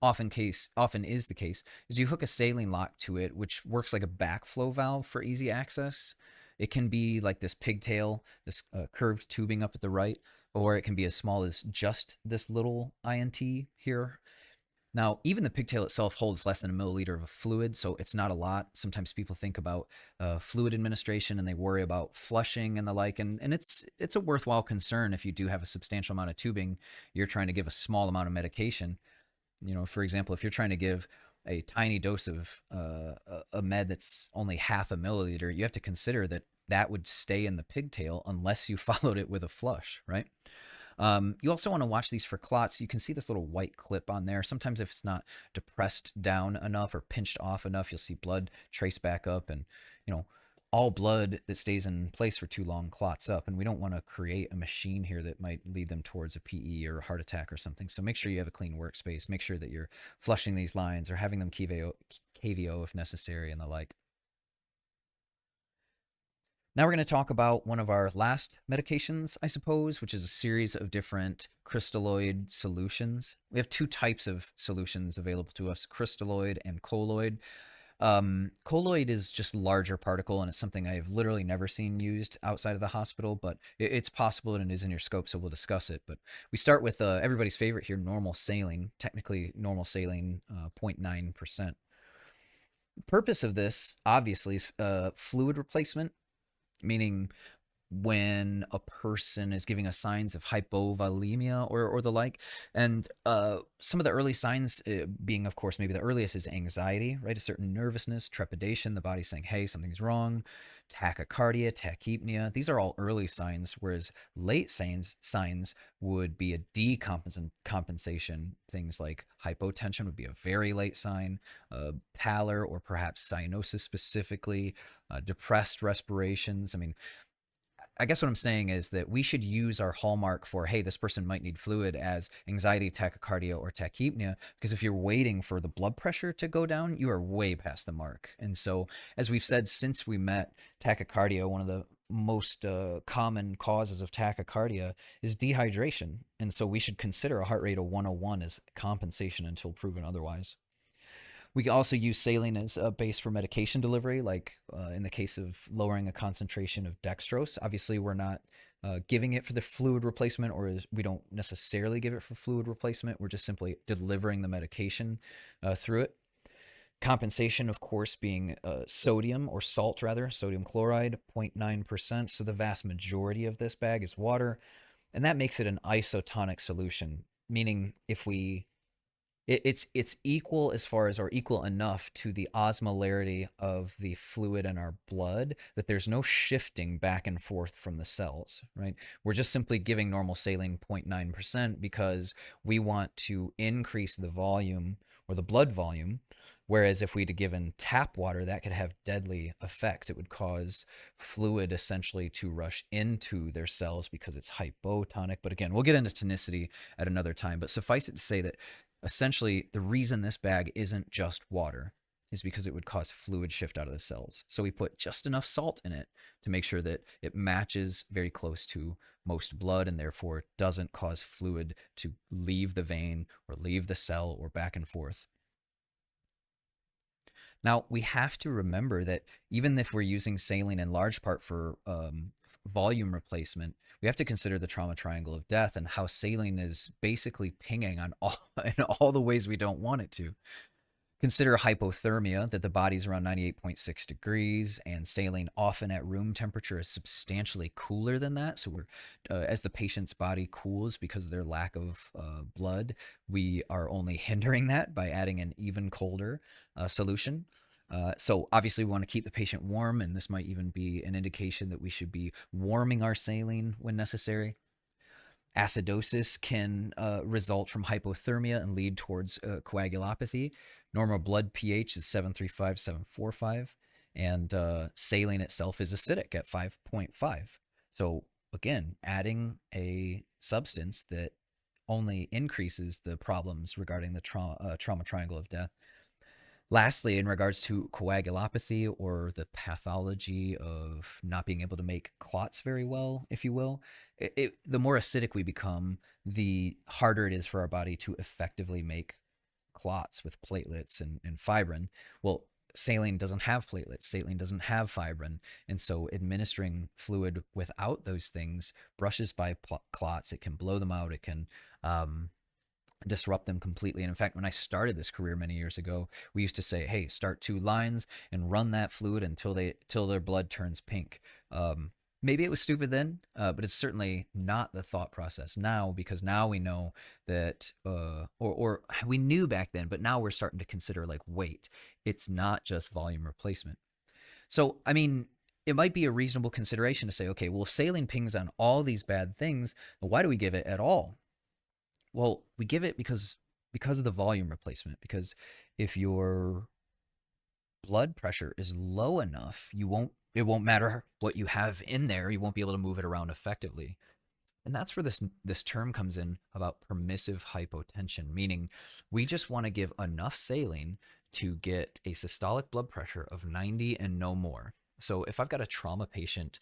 Speaker 1: often is the case, is you hook a saline lock to it, which works like a backflow valve for easy access. It can be like this pigtail, this curved tubing up at the right, or it can be as small as just this little INT here. Now, even the pigtail itself holds less than a milliliter of a fluid, so it's not a lot. Sometimes people think about fluid administration and they worry about flushing and the like, and it's a worthwhile concern if you do have a substantial amount of tubing. You're trying to give a small amount of medication. For example, if you're trying to give a tiny dose of a med that's only half a milliliter, you have to consider that that would stay in the pigtail unless you followed it with a flush, right? You also want to watch these for clots. You can see this little white clip on there. Sometimes if it's not depressed down enough or pinched off enough, you'll see blood trace back up, and all blood that stays in place for too long clots up, and we don't want to create a machine here that might lead them towards a PE or a heart attack or something. So make sure you have a clean workspace. Make sure that you're flushing these lines or having them KVO if necessary and the like. Now we're going to talk about one of our last medications, I suppose, which is a series of different crystalloid solutions. We have 2 types of solutions available to us, crystalloid and colloid. Colloid is just larger particle, and it's something I've literally never seen used outside of the hospital, but it's possible and it is in your scope, so we'll discuss it. But we start with everybody's favorite here, normal saline, technically normal saline, 0.9%. The purpose of this, obviously, is fluid replacement, meaning when a person is giving us signs of hypovolemia or the like. And some of the early signs being, of course, maybe the earliest is anxiety, right? A certain nervousness, trepidation, the body saying, hey, something's wrong, tachycardia, tachypnea. These are all early signs, whereas late signs would be a decompensation. Things like hypotension would be a very late sign, pallor or perhaps cyanosis specifically, depressed respirations. I mean, I guess what I'm saying is that we should use our hallmark for, hey, this person might need fluid as anxiety, tachycardia, or tachypnea, because if you're waiting for the blood pressure to go down, you are way past the mark. And so, as we've said since we met, tachycardia, one of the most common causes of tachycardia is dehydration. And so we should consider a heart rate of 101 as compensation until proven otherwise. We also use saline as a base for medication delivery, like in the case of lowering a concentration of dextrose. Obviously, we're not giving it for the fluid replacement, or we don't necessarily give it for fluid replacement. We're just simply delivering the medication through it. Compensation, of course, being sodium or salt, rather, sodium chloride, 0.9%. So the vast majority of this bag is water. And that makes it an isotonic solution, meaning if we it's equal as far as or equal enough to the osmolarity of the fluid in our blood that there's no shifting back and forth from the cells, right? We're just simply giving normal saline 0.9% because we want to increase the volume or the blood volume. Whereas if we'd have given tap water, that could have deadly effects. It would cause fluid essentially to rush into their cells because it's hypotonic. But again, we'll get into tonicity at another time. But suffice it to say that essentially the reason this bag isn't just water is because it would cause fluid shift out of the cells. So we put just enough salt in it to make sure that it matches very close to most blood and therefore doesn't cause fluid to leave the vein or leave the cell or back and forth. Now, we have to remember that even if we're using saline in large part for volume replacement, we have to consider the trauma triangle of death and how saline is basically pinging on all in all the ways we don't want it to. Consider hypothermia, that the body's around 98.6 degrees, and saline often at room temperature is substantially cooler than that. So we're, as the patient's body cools because of their lack of blood, we are only hindering that by adding an even colder solution. So obviously we want to keep the patient warm, and this might even be an indication that we should be warming our saline when necessary. Acidosis can result from hypothermia and lead towards coagulopathy. Normal blood pH is 735, 745, and saline itself is acidic at 5.5. So again, adding a substance that only increases the problems regarding the trauma triangle of death. Lastly, in regards to coagulopathy or the pathology of not being able to make clots very well, if you will, the more acidic we become, the harder it is for our body to effectively make clots with platelets and fibrin. Well, saline doesn't have platelets, saline doesn't have fibrin, and so administering fluid without those things brushes by clots. It can blow them out. It can disrupt them completely. And in fact, when I started this career many years ago, we used to say, hey, start 2 lines and run that fluid until their blood turns pink. Maybe it was stupid then, but it's certainly not the thought process now, because now we know that, or we knew back then, but now we're starting to consider like, wait, it's not just volume replacement. So, I mean, it might be a reasonable consideration to say, okay, well, if saline pings on all these bad things, why do we give it at all? Well, we give it because of the volume replacement. Because if your blood pressure is low enough, it won't matter what you have in there. You won't be able to move it around effectively. And that's where this term comes in about permissive hypotension, meaning we just want to give enough saline to get a systolic blood pressure of 90 and no more. So if I've got a trauma patient,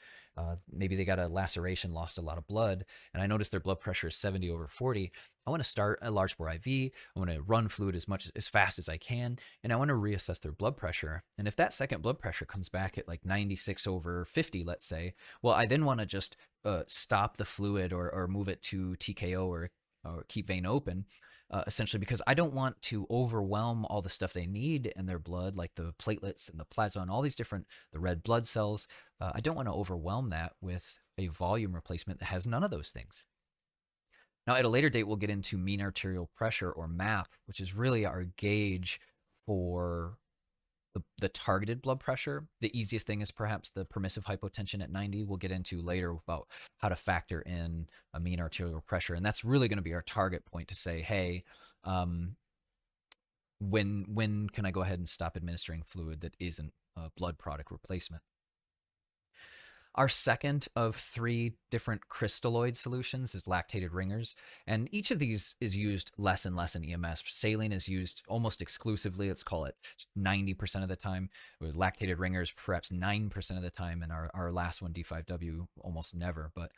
Speaker 1: maybe they got a laceration, lost a lot of blood, and I notice their blood pressure is 70 over 40, I want to start a large bore IV. I want to run fluid as fast as I can, and I want to reassess their blood pressure. And if that second blood pressure comes back at like 96 over 50, let's say, well, I then want to just stop the fluid or move it to TKO or keep vein open, essentially because I don't want to overwhelm all the stuff they need in their blood, like the platelets and the plasma and all these different, the red blood cells. I don't want to overwhelm that with a volume replacement that has none of those things. Now, at a later date, we'll get into mean arterial pressure, or MAP, which is really our gauge for the targeted blood pressure. The easiest thing is perhaps the permissive hypotension at 90. We'll get into later about how to factor in a mean arterial pressure. And that's really going to be our target point to say, hey, when can I go ahead and stop administering fluid that isn't a blood product replacement? Our second of three different crystalloid solutions is lactated ringers, and each of these is used less and less in EMS. Saline is used almost exclusively, let's call it 90% of the time, with lactated ringers perhaps 9% of the time, and our last one, D5W, almost never. But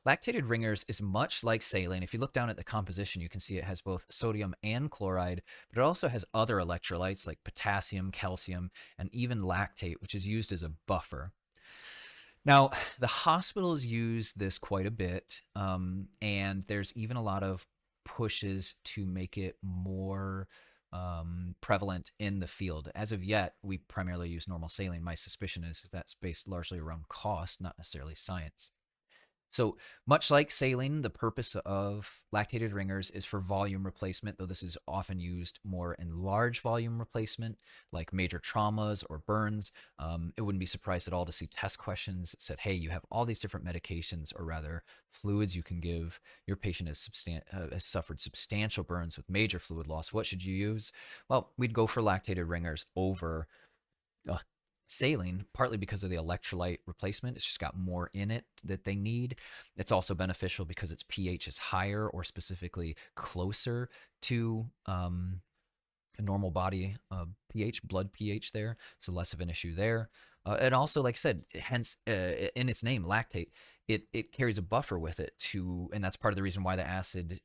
Speaker 1: lactated ringers is much like saline. If you look down at the composition, you can see it has both sodium and chloride, but it also has other electrolytes like potassium, calcium, and even lactate, which is used as a buffer. Now, the hospitals use this quite a bit, and there's even a lot of pushes to make it more prevalent in the field. As of yet, we primarily use normal saline. My suspicion is that's based largely around cost, not necessarily science. So, much like saline, the purpose of lactated ringers is for volume replacement, though this is often used more in large volume replacement, like major traumas or burns. It wouldn't be surprised at all to see test questions that said, hey, you have all these different medications, or rather, fluids you can give. Your patient has suffered substantial burns with major fluid loss. What should you use? Well, we'd go for lactated ringers over uh, saline, partly because of the electrolyte replacement. It's just got more in it that they need. It's also beneficial because its pH is higher, or specifically closer to a normal body pH, blood pH there, so less of an issue there. And also, like I said, hence in its name, lactate, it carries a buffer with it too, and that's part of the reason why the acid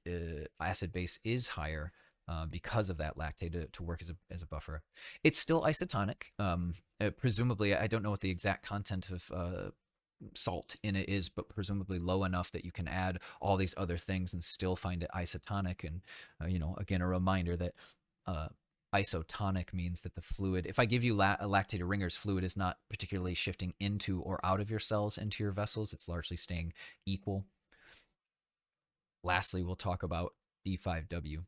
Speaker 1: base is higher, because of that lactate to work as a buffer. It's still isotonic. Presumably, I don't know what the exact content of salt in it is, but presumably low enough that you can add all these other things and still find it isotonic. And again, a reminder that uh, isotonic means that the fluid, if I give you lactated ringers, fluid is not particularly shifting into or out of your cells into your vessels. It's largely staying equal. Lastly, we'll talk about D5W.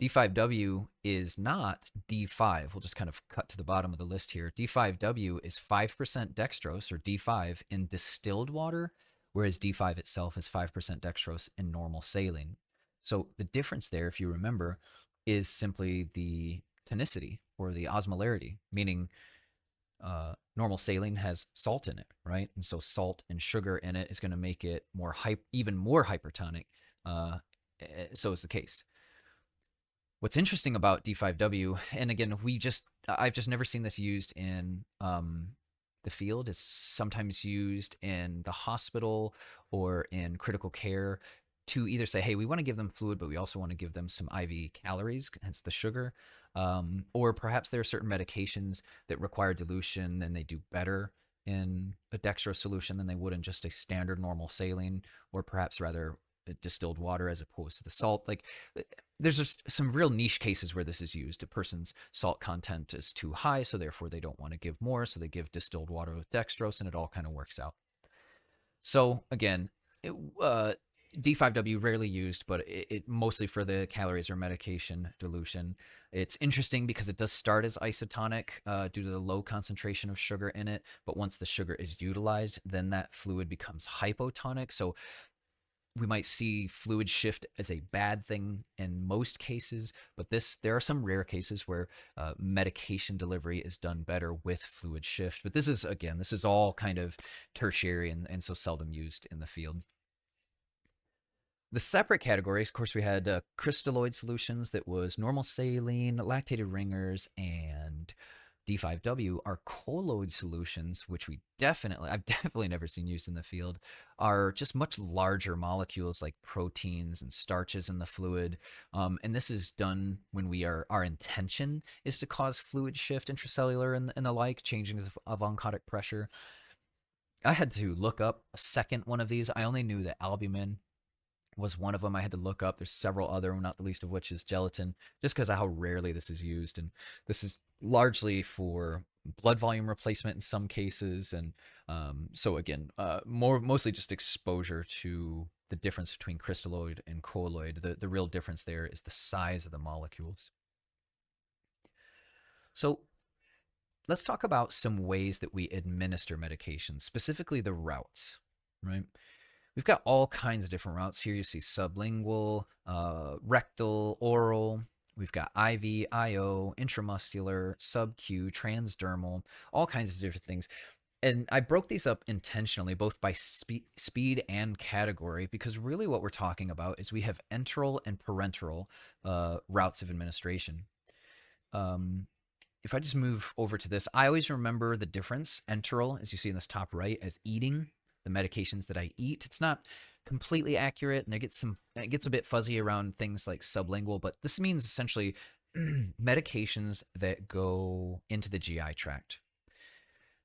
Speaker 1: D5W is not D5. We'll just kind of cut to the bottom of the list here. D5W is 5% dextrose, or D5, in distilled water, whereas D5 itself is 5% dextrose in normal saline. So the difference there, if you remember, is simply the tonicity, or the osmolarity, meaning normal saline has salt in it, right? And so salt and sugar in it is going to make it even more hypertonic. So is the case. What's interesting about D5W, and again, I've just never seen this used in the field. It's sometimes used in the hospital or in critical care to either say, hey, we want to give them fluid, but we also want to give them some IV calories, hence the sugar. Or perhaps there are certain medications that require dilution and they do better in a dextrose solution than they would in just a standard normal saline, or perhaps rather distilled water as opposed to the salt. Like, there's just some real niche cases where this is used. A person's salt content is too high, so therefore they don't want to give more, so they give distilled water with dextrose, and it all kind of works out. So again, D5W rarely used, but it mostly for the calories or medication dilution. It's interesting because it does start as isotonic due to the low concentration of sugar in it, but once the sugar is utilized, then that fluid becomes hypotonic. So we might see fluid shift as a bad thing in most cases, but there are some rare cases where medication delivery is done better with fluid shift. But this is all kind of tertiary, and so seldom used in the field. The separate categories, of course, we had crystalloid solutions, that was normal saline, lactated ringers, and D5W. Are colloid solutions, which I've definitely never seen used in the field, are just much larger molecules like proteins and starches in the fluid. And this is done when our intention is to cause fluid shift intracellular and the like, changing of oncotic pressure. I had to look up a second one of these. I only knew that albumin was one of them. I had to look up. There's several other, not the least of which is gelatin, just because of how rarely this is used. And this is largely for blood volume replacement in some cases. And so again, mostly just exposure to the difference between crystalloid and colloid. The real difference there is the size of the molecules. So let's talk about some ways that we administer medications, specifically the routes, right? We've got all kinds of different routes here. You see sublingual, rectal, oral. We've got IV, IO, intramuscular, sub-Q, transdermal, all kinds of different things. And I broke these up intentionally, both by speed and category, because really what we're talking about is we have enteral and parenteral routes of administration. Um, if I just move over to this, I always remember the difference. Enteral, as you see in this top right, as eating the medications that I eat. It's not completely accurate, and it gets a bit fuzzy around things like sublingual, but this means essentially medications that go into the GI tract.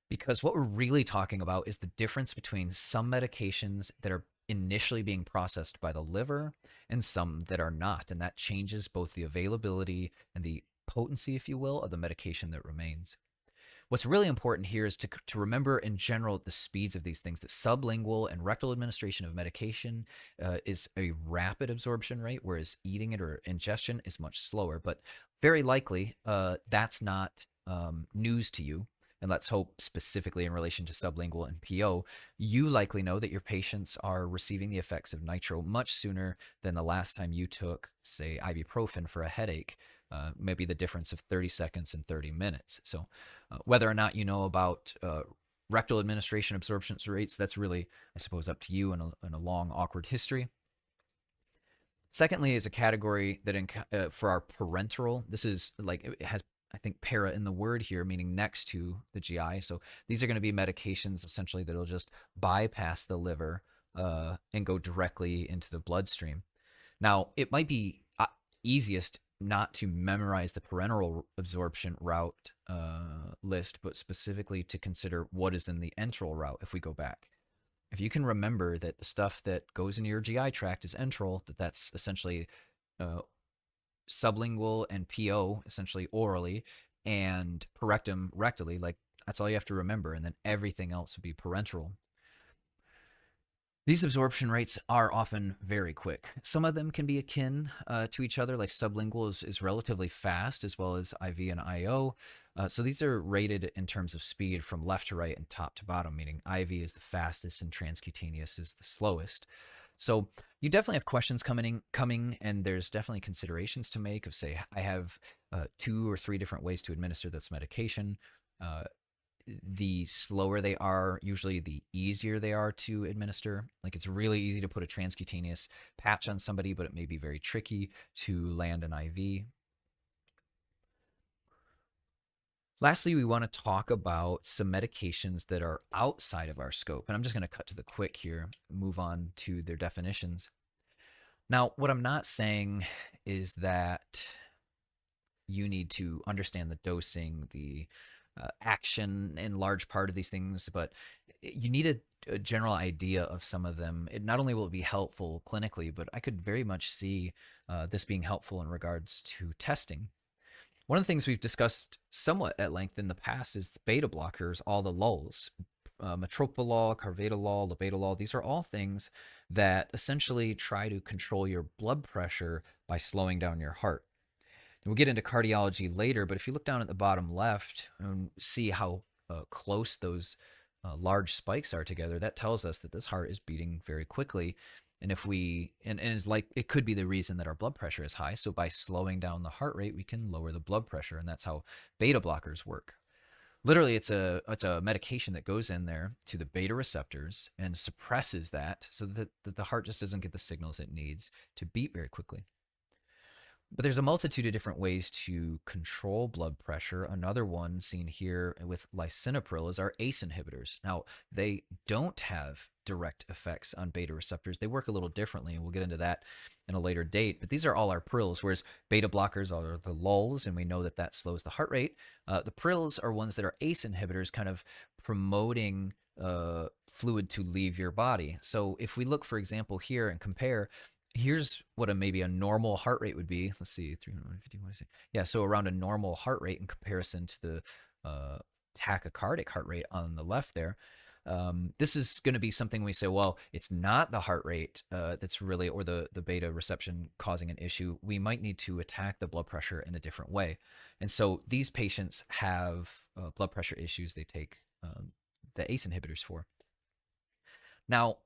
Speaker 1: Because what we're really talking about is the difference between some medications that are initially being processed by the liver and some that are not. And that changes both the availability and the potency, if you will, of the medication that remains. What's really important here is to remember in general the speeds of these things, that sublingual and rectal administration of medication is a rapid absorption rate, whereas eating it or ingestion is much slower. But very likely that's not news to you. And let's hope specifically in relation to sublingual and PO, you likely know that your patients are receiving the effects of nitro much sooner than the last time you took, say, ibuprofen for a headache. Maybe the difference of 30 seconds and 30 minutes. So whether or not you know about rectal administration absorption rates, that's really, I suppose, up to you in a long, awkward history. Secondly, is a category that for our parenteral, this is like it has, I think, para in the word here, meaning next to the GI. So these are going to be medications essentially that'll just bypass the liver and go directly into the bloodstream. Now, it might be easiest not to memorize the parenteral absorption route list, but specifically to consider what is in the enteral route if we go back. If you can remember that the stuff that goes into your GI tract is enteral, that's essentially uh, sublingual and PO, essentially orally, and parectum rectally, like that's all you have to remember, and then everything else would be parenteral. These absorption rates are often very quick. Some of them can be akin to each other, like sublingual is relatively fast, as well as IV and IO. So these are rated in terms of speed from left to right and top to bottom, meaning IV is the fastest and transcutaneous is the slowest. So you definitely have questions coming, and there's definitely considerations to make of, say, I have 2 or 3 different ways to administer this medication. Uh, the slower they are, usually the easier they are to administer. Like it's really easy to put a transcutaneous patch on somebody, but it may be very tricky to land an IV. Lastly, we want to talk about some medications that are outside of our scope. And I'm just going to cut to the quick here, move on to their definitions. Now, what I'm not saying is that you need to understand the dosing, the action in large part of these things, but you need a general idea of some of them. It not only will it be helpful clinically, but I could very much see this being helpful in regards to testing. One of the things we've discussed somewhat at length in the past is the beta blockers, all the lulls. Metoprolol, carvedilol, labetalol, these are all things that essentially try to control your blood pressure by slowing down your heart. And we'll get into cardiology later, but if you look down at the bottom left and see how close those large spikes are together, that tells us that this heart is beating very quickly. And if we, and it's like, it could be the reason that our blood pressure is high. So by slowing down the heart rate, we can lower the blood pressure. And that's how beta blockers work. Literally, it's a medication that goes in there to the beta receptors and suppresses that so that the heart just doesn't get the signals it needs to beat very quickly. But there's a multitude of different ways to control blood pressure. Another one seen here with lisinopril is our ACE inhibitors. Now, they don't have direct effects on beta receptors. They work a little differently, and we'll get into that in a later date. But these are all our prils, whereas beta blockers are the lulls, and we know that that slows the heart rate. The prils are ones that are ACE inhibitors, kind of promoting fluid to leave your body. So if we look, for example, here and compare, here's what maybe a normal heart rate would be. Let's see, 350. Yeah, so around a normal heart rate in comparison to the tachycardic heart rate on the left there. This is going to be something we say, well, it's not the heart rate that's really, or the beta reception causing an issue. We might need to attack the blood pressure in a different way. And so these patients have blood pressure issues they take the ACE inhibitors for. Now,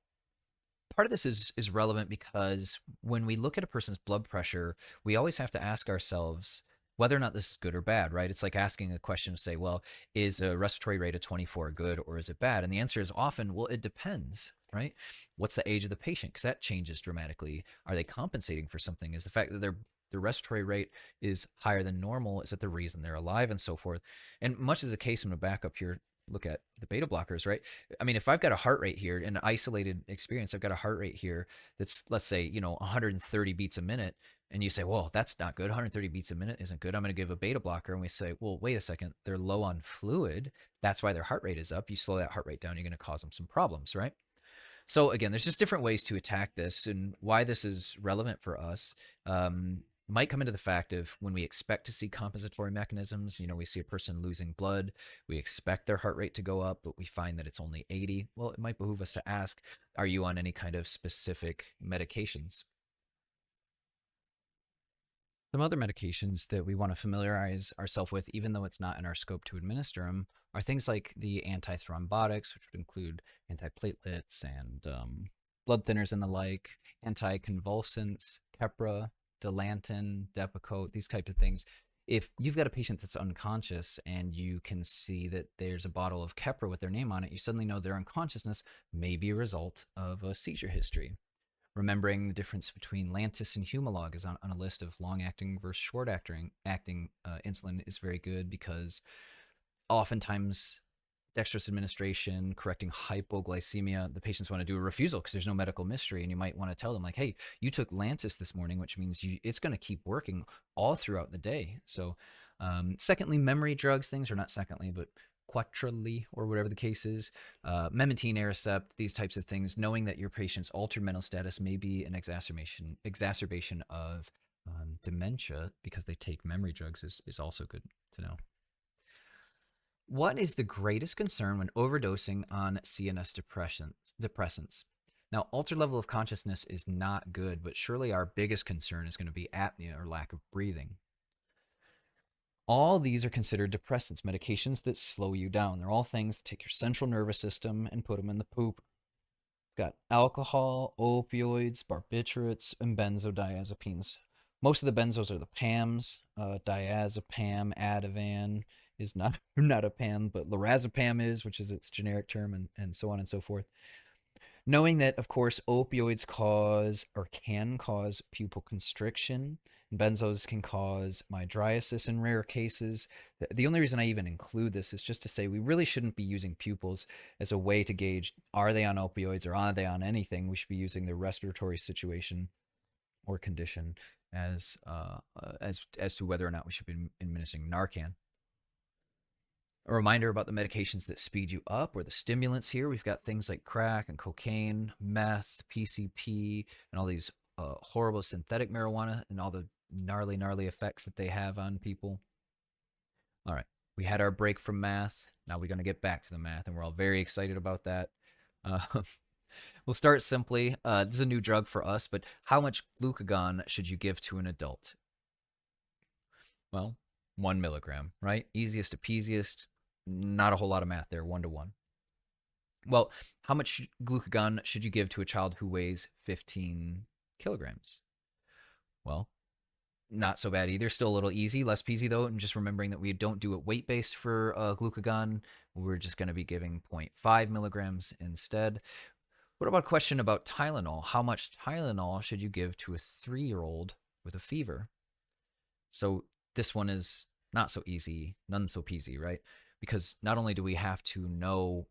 Speaker 1: part of this is relevant because when we look at a person's blood pressure, we always have to ask ourselves, whether or not this is good or bad, right? It's like asking a question to say, well, is a respiratory rate of 24 good or is it bad? And the answer is often, well, it depends, right? What's the age of the patient? Because that changes dramatically. Are they compensating for something? Is the fact that their respiratory rate is higher than normal, is that the reason they're alive, and so forth? And much as the case, I'm going to back up here, look at the beta blockers, right? I mean, if I've got a heart rate here, in an isolated experience, I've got a heart rate here that's, let's say, 130 beats a minute, and you say, well, that's not good. 130 beats a minute isn't good. I'm going to give a beta blocker. And we say, well, wait a second. They're low on fluid. That's why their heart rate is up. You slow that heart rate down, you're going to cause them some problems, right? So again, there's just different ways to attack this, and why this is relevant for us might come into the fact of when we expect to see compensatory mechanisms. We see a person losing blood, we expect their heart rate to go up, but we find that it's only 80. Well, it might behoove us to ask, are you on any kind of specific medications? Some other medications that we want to familiarize ourselves with, even though it's not in our scope to administer them, are things like the antithrombotics, which would include antiplatelets and blood thinners and the like, anticonvulsants, Keppra, Dilantin, Depakote, these types of things. If you've got a patient that's unconscious and you can see that there's a bottle of Keppra with their name on it, you suddenly know their unconsciousness may be a result of a seizure history. Remembering the difference between Lantus and Humalog is on a list of long-acting versus short-acting insulin is very good, because oftentimes dexterous administration correcting hypoglycemia, the patients want to do a refusal because there's no medical mystery, and you might want to tell them like, hey, you took Lantus this morning, which means it's going to keep working all throughout the day. So secondly, memory drugs, things, or not secondly, but quatrally, or whatever the case is, memantine, Aricept, these types of things, knowing that your patient's altered mental status may be an exacerbation of dementia because they take memory drugs is also good to know. What is the greatest concern when overdosing on CNS depressants? Now, altered level of consciousness is not good, but surely our biggest concern is going to be apnea or lack of breathing. All these are considered depressants, medications that slow you down. They're all things that take your central nervous system and put them in the poop. We've got alcohol, opioids, barbiturates, and benzodiazepines. Most of the benzos are the PAMs. Diazepam, Ativan is not not a PAM, but lorazepam is, which is its generic term, and so on and so forth. Knowing that, of course, opioids cause or can cause pupil constriction. Benzos can cause mydriasis in rare cases. The only reason I even include this is just to say we really shouldn't be using pupils as a way to gauge, are they on opioids or are they on anything. We should be using their respiratory situation or condition as to whether or not we should be administering Narcan. A reminder about the medications that speed you up, or the stimulants here. We've got things like crack and cocaine, meth, PCP, and all these horrible synthetic marijuana and all the gnarly effects that they have on people. All right, we had our break from math. Now we're going to get back to the math, and we're all very excited about that. Uh, we'll start simply. This is a new drug for us, but how much glucagon should you give to an adult? Well, 1 milligram, right? Easiest to peasiest. Not a whole lot of math there, 1 to 1. Well, how much glucagon should you give to a child who weighs 15 kilograms? Well, not so bad either. Still a little easy, less peasy though. And just remembering that we don't do it weight based for glucagon. We're just going to be giving 0.5 milligrams instead. What about a question about Tylenol? How much Tylenol should you give to a 3-year-old with a fever? So this one is not so easy, none so peasy, right? Because not only do we have to know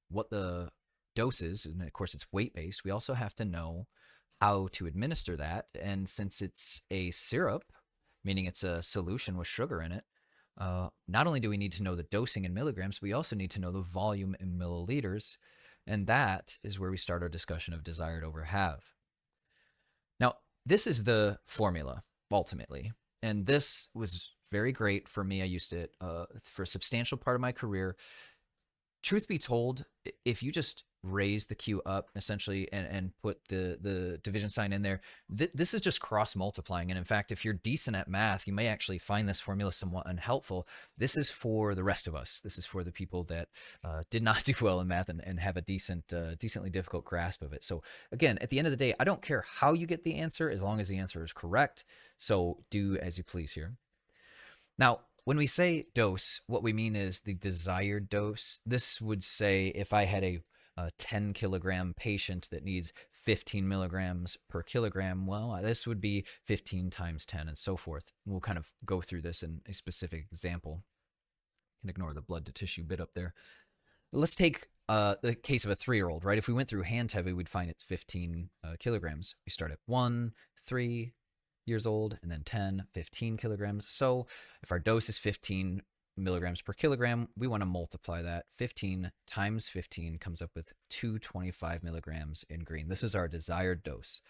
Speaker 1: what the dose is, and of course it's weight based, we also have to know how to administer that. And since it's a syrup, meaning it's a solution with sugar in it, not only do we need to know the dosing in milligrams, we also need to know the volume in milliliters. And that is where we start our discussion of desired over have. Now, this is the formula ultimately. And this was very great for me. I used it for a substantial part of my career. Truth be told, if you just raise the Q up essentially and put the division sign in there, this is just cross multiplying. And in fact, if you're decent at math, you may actually find this formula somewhat unhelpful. This is for the rest of us. This is for the people that did not do well in math and have a decently difficult grasp of it. So again, at the end of the day, I don't care how you get the answer as long as the answer is correct. So do as you please here. Now, when we say dose, what we mean is the desired dose. This would say if I had a 10 kilogram patient that needs 15 milligrams per kilogram, well, this would be 15 times 10 and so forth. We'll kind of go through this in a specific example. You can ignore the blood to tissue bit up there. Let's take the case of a 3-year-old, right? If we went through hand heavy, we'd find it's 15 kilograms. We start at 1, 3 years old, and then 10, 15 kilograms. So if our dose is 15 milligrams per kilogram, we want to multiply that. 15 times 15 comes up with 225 milligrams in green. This is our desired dose.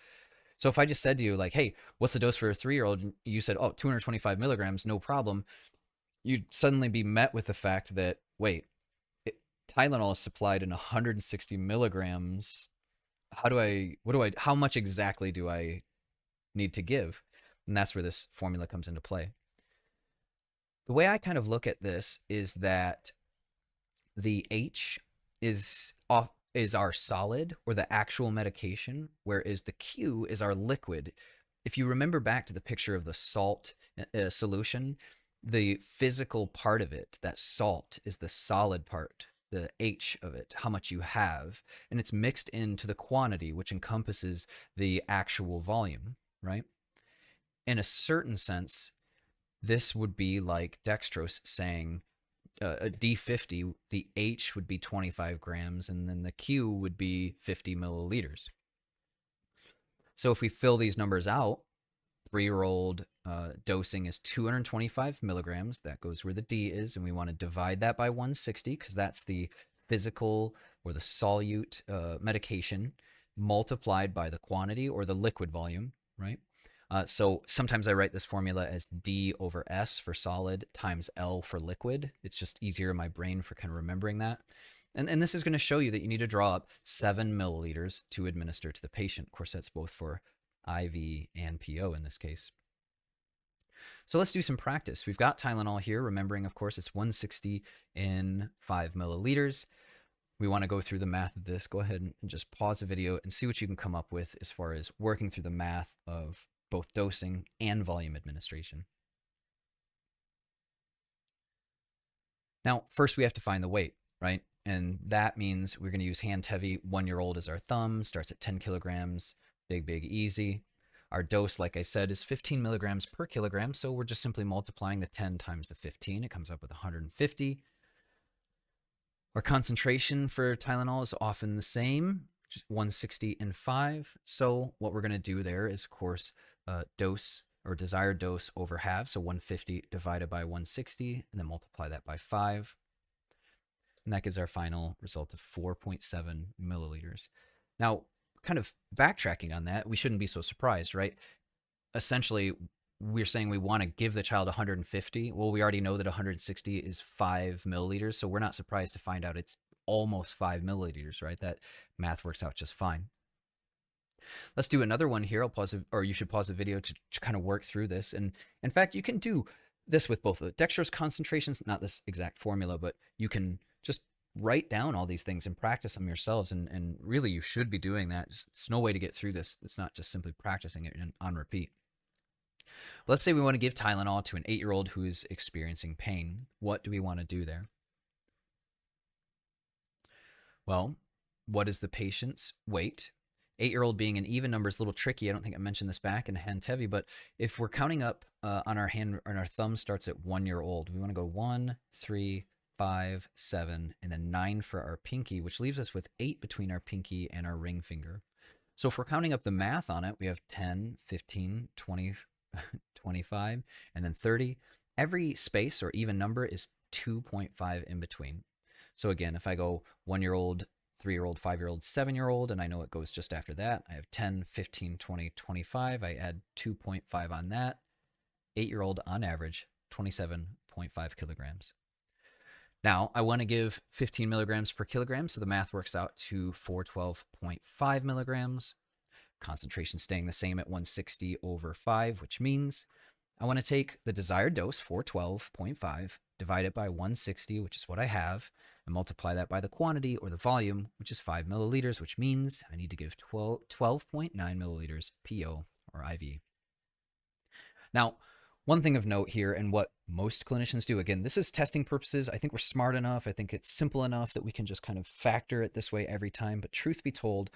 Speaker 1: So if I just said to you, like, hey, what's the dose for a 3-year-old? You said, oh, 225 milligrams, no problem. You'd suddenly be met with the fact that, wait, Tylenol is supplied in 160 milligrams. How much exactly do I need to give? And that's where this formula comes into play. The way I kind of look at this is that the H is our solid or the actual medication, whereas the Q is our liquid. If you remember back to the picture of the salt solution, the physical part of it, that salt, is the solid part, the H of it, how much you have, and it's mixed into the quantity, which encompasses the actual volume, right? In a certain sense, this would be like dextrose saying a D50, the H would be 25 grams, and then the Q would be 50 milliliters. So if we fill these numbers out, 3-year-old dosing is 225 milligrams. That goes where the D is, and we want to divide that by 160 because that's the physical or the solute medication multiplied by the quantity or the liquid volume, right? So sometimes I write this formula as D over S for solid times L for liquid. It's just easier in my brain for kind of remembering that. And this is going to show you that you need to draw up 7 milliliters to administer to the patient. Of course, that's both for IV and PO in this case. So let's do some practice. We've got Tylenol here, remembering, of course, it's 160 in 5 milliliters. We want to go through the math of this. Go ahead and just pause the video and see what you can come up with as far as working through the math of both dosing and volume administration. Now, first we have to find the weight, right? And that means we're going to use hand heavy. 1-year-old as our thumb, starts at 10 kilograms, big, easy. Our dose, like I said, is 15 milligrams per kilogram, so we're just simply multiplying the 10 times the 15. It comes up with 150. Our concentration for Tylenol is often the same, 160 in 5. So what we're going to do there is, of course, dose or desired dose over half, so 150 divided by 160, and then multiply that by 5. And that gives our final result of 4.7 milliliters. Now, kind of backtracking on that, we shouldn't be so surprised, right? Essentially, we're saying we want to give the child 150. Well, we already know that 160 is 5 milliliters, so we're not surprised to find out it's almost 5 milliliters, right? That math works out just fine. Let's do another one here. I'll pause, or you should pause the video to kind of work through this. And in fact, you can do this with both the dextrose concentrations, not this exact formula, but you can just write down all these things and practice them yourselves. And really, you should be doing that. There's no way to get through this. It's not just simply practicing it on repeat. Let's say we want to give Tylenol to an 8-year-old who is experiencing pain. What do we want to do there? Well, what is the patient's weight? 8-year-old being an even number is a little tricky. I don't think I mentioned this back in hand heavy, but if we're counting up on our thumb starts at 1-year-old, we want to go 1, 3, 5, 7, and then 9 for our pinky, which leaves us with 8 between our pinky and our ring finger. So if we're counting up the math on it, we have 10, 15, 20, 25, and then 30. Every space or even number is 2.5 in between. So again, if I go 1-year-old, 3-year-old, 5-year-old, 7-year-old, and I know it goes just after that, I have 10, 15, 20, 25. I add 2.5 on that. 8-year-old on average, 27.5 kilograms. Now, I want to give 15 milligrams per kilogram, so the math works out to 412.5 milligrams. Concentration staying the same at 160 over 5, which means I want to take the desired dose, 412.5, divide it by 160, which is what I have, and multiply that by the quantity or the volume, which is 5 milliliters, which means I need to give 12.9 milliliters PO or IV. Now, One thing of note here, and what most clinicians do, again, this is testing purposes. I think we're smart enough. I think it's simple enough that we can just kind of factor it this way every time. But truth be told,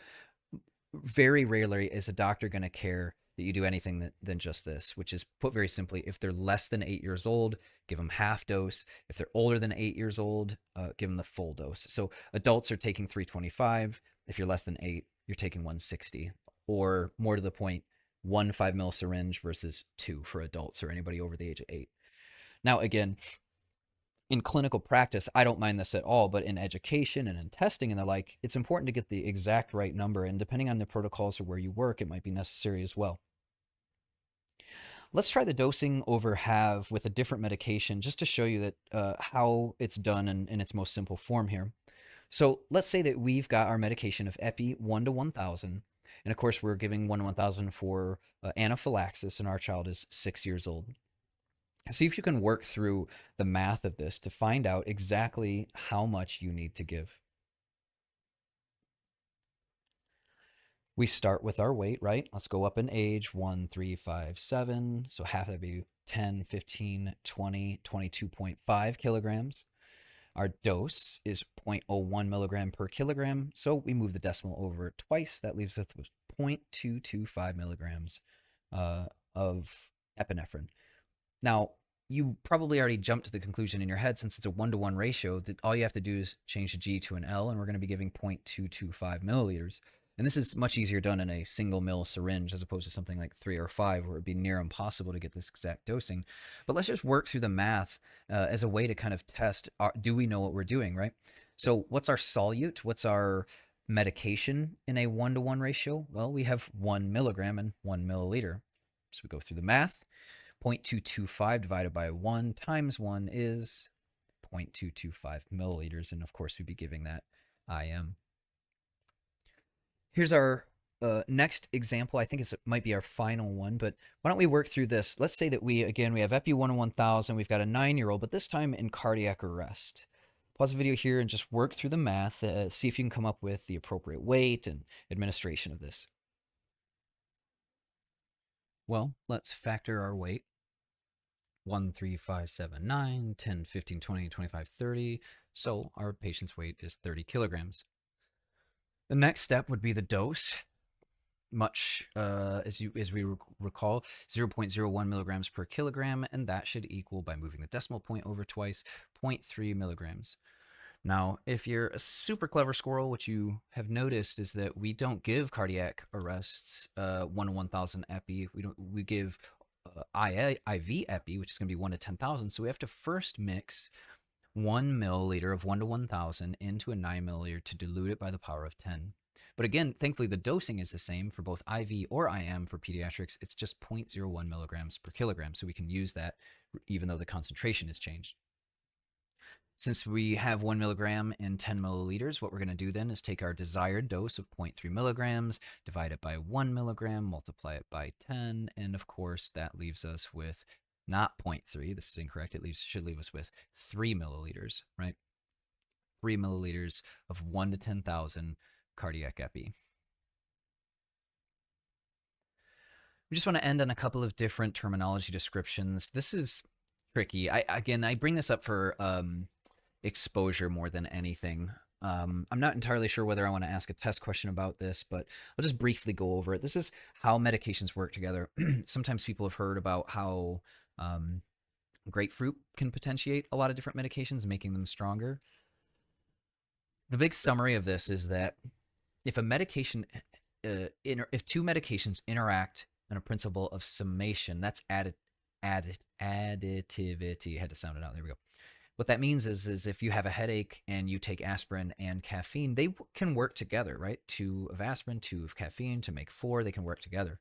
Speaker 1: very rarely is a doctor going to care that you do anything than just this, which is put very simply, if they're less than 8 years old, give them half dose. If they're older than 8 years old, give them the full dose. So adults are taking 325. If you're less than 8, you're taking 160. Or more to the point, 1 5 ml syringe versus 2 for adults or anybody over the age of 8. Now, again, in clinical practice, I don't mind this at all, but in education and in testing and the like, it's important to get the exact right number. And depending on the protocols or where you work, it might be necessary as well. Let's try the dosing over half with a different medication just to show you that how it's done in its most simple form here. So let's say that we've got our medication of Epi 1 to 1,000. And of course, we're giving 1 to 1,000 for anaphylaxis, and our child is 6 years old. See if you can work through the math of this to find out exactly how much you need to give. We start with our weight, right? Let's go up in age 1, 3, 5, 7. So half that would be 10, 15, 20, 22.5 kilograms. Our dose is 0.01 milligram per kilogram. So we move the decimal over twice. That leaves us with 0.225 milligrams of epinephrine. Now, you probably already jumped to the conclusion in your head, since it's a 1-to-1 ratio, that all you have to do is change a G to an L, and we're going to be giving 0.225 milliliters. And this is much easier done in a single mil syringe as opposed to something like 3 or 5, where it'd be near impossible to get this exact dosing. But let's just work through the math as a way to kind of test, do we know what we're doing, right? So what's our solute? What's our medication in a 1-to-1 ratio? Well, we have 1 milligram and 1 milliliter. So we go through the math. 0.225 divided by 1 times 1 is 0.225 milliliters. And of course, we'd be giving that IM. Here's our next example. I think it might be our final one, but why don't we work through this? Let's say that we have Epi 1 in 1,000. We've got a 9-year-old, but this time in cardiac arrest. Pause the video here and just work through the math. See if you can come up with the appropriate weight and administration of this. Well, let's factor our weight. 1, 3, 5, 7, 9, 10, 15, 20, 25, 30. So our patient's weight is 30 kilograms. The next step would be the dose. Much as we recall, 0.01 milligrams per kilogram, and that should equal, by moving the decimal point over twice, 0.3 milligrams. Now, if you're a super clever squirrel, what you have noticed is that we don't give cardiac arrests 1 to 1,000 epi. We give IV epi, which is going to be 1 to 10,000. So we have to first mix 1 milliliter of 1 to 1,000 into a 9 milliliter to dilute it by the power of 10. But again, thankfully, the dosing is the same for both IV or IM for pediatrics. It's just 0.01 milligrams per kilogram. So we can use that even though the concentration has changed. Since we have 1 milligram in 10 milliliters, what we're going to do then is take our desired dose of 0.3 milligrams, divide it by 1 milligram, multiply it by 10, and of course that leaves us with not 0.3, this is incorrect, should leave us with 3 milliliters, right? 3 milliliters of 1 to 10,000 cardiac epi. We just want to end on a couple of different terminology descriptions. This is tricky. I bring this up for exposure more than anything. I'm not entirely sure whether I want to ask a test question about this, but I'll just briefly go over it. This is how medications work together. Sometimes people have heard about how grapefruit can potentiate a lot of different medications, making them stronger. The big summary of this is that if if two medications interact on a principle of summation, that's additivity. I had to sound it out. There we go. What that means is if you have a headache and you take aspirin and caffeine, they can work together, right? 2 of aspirin, 2 of caffeine to make 4. They can work together.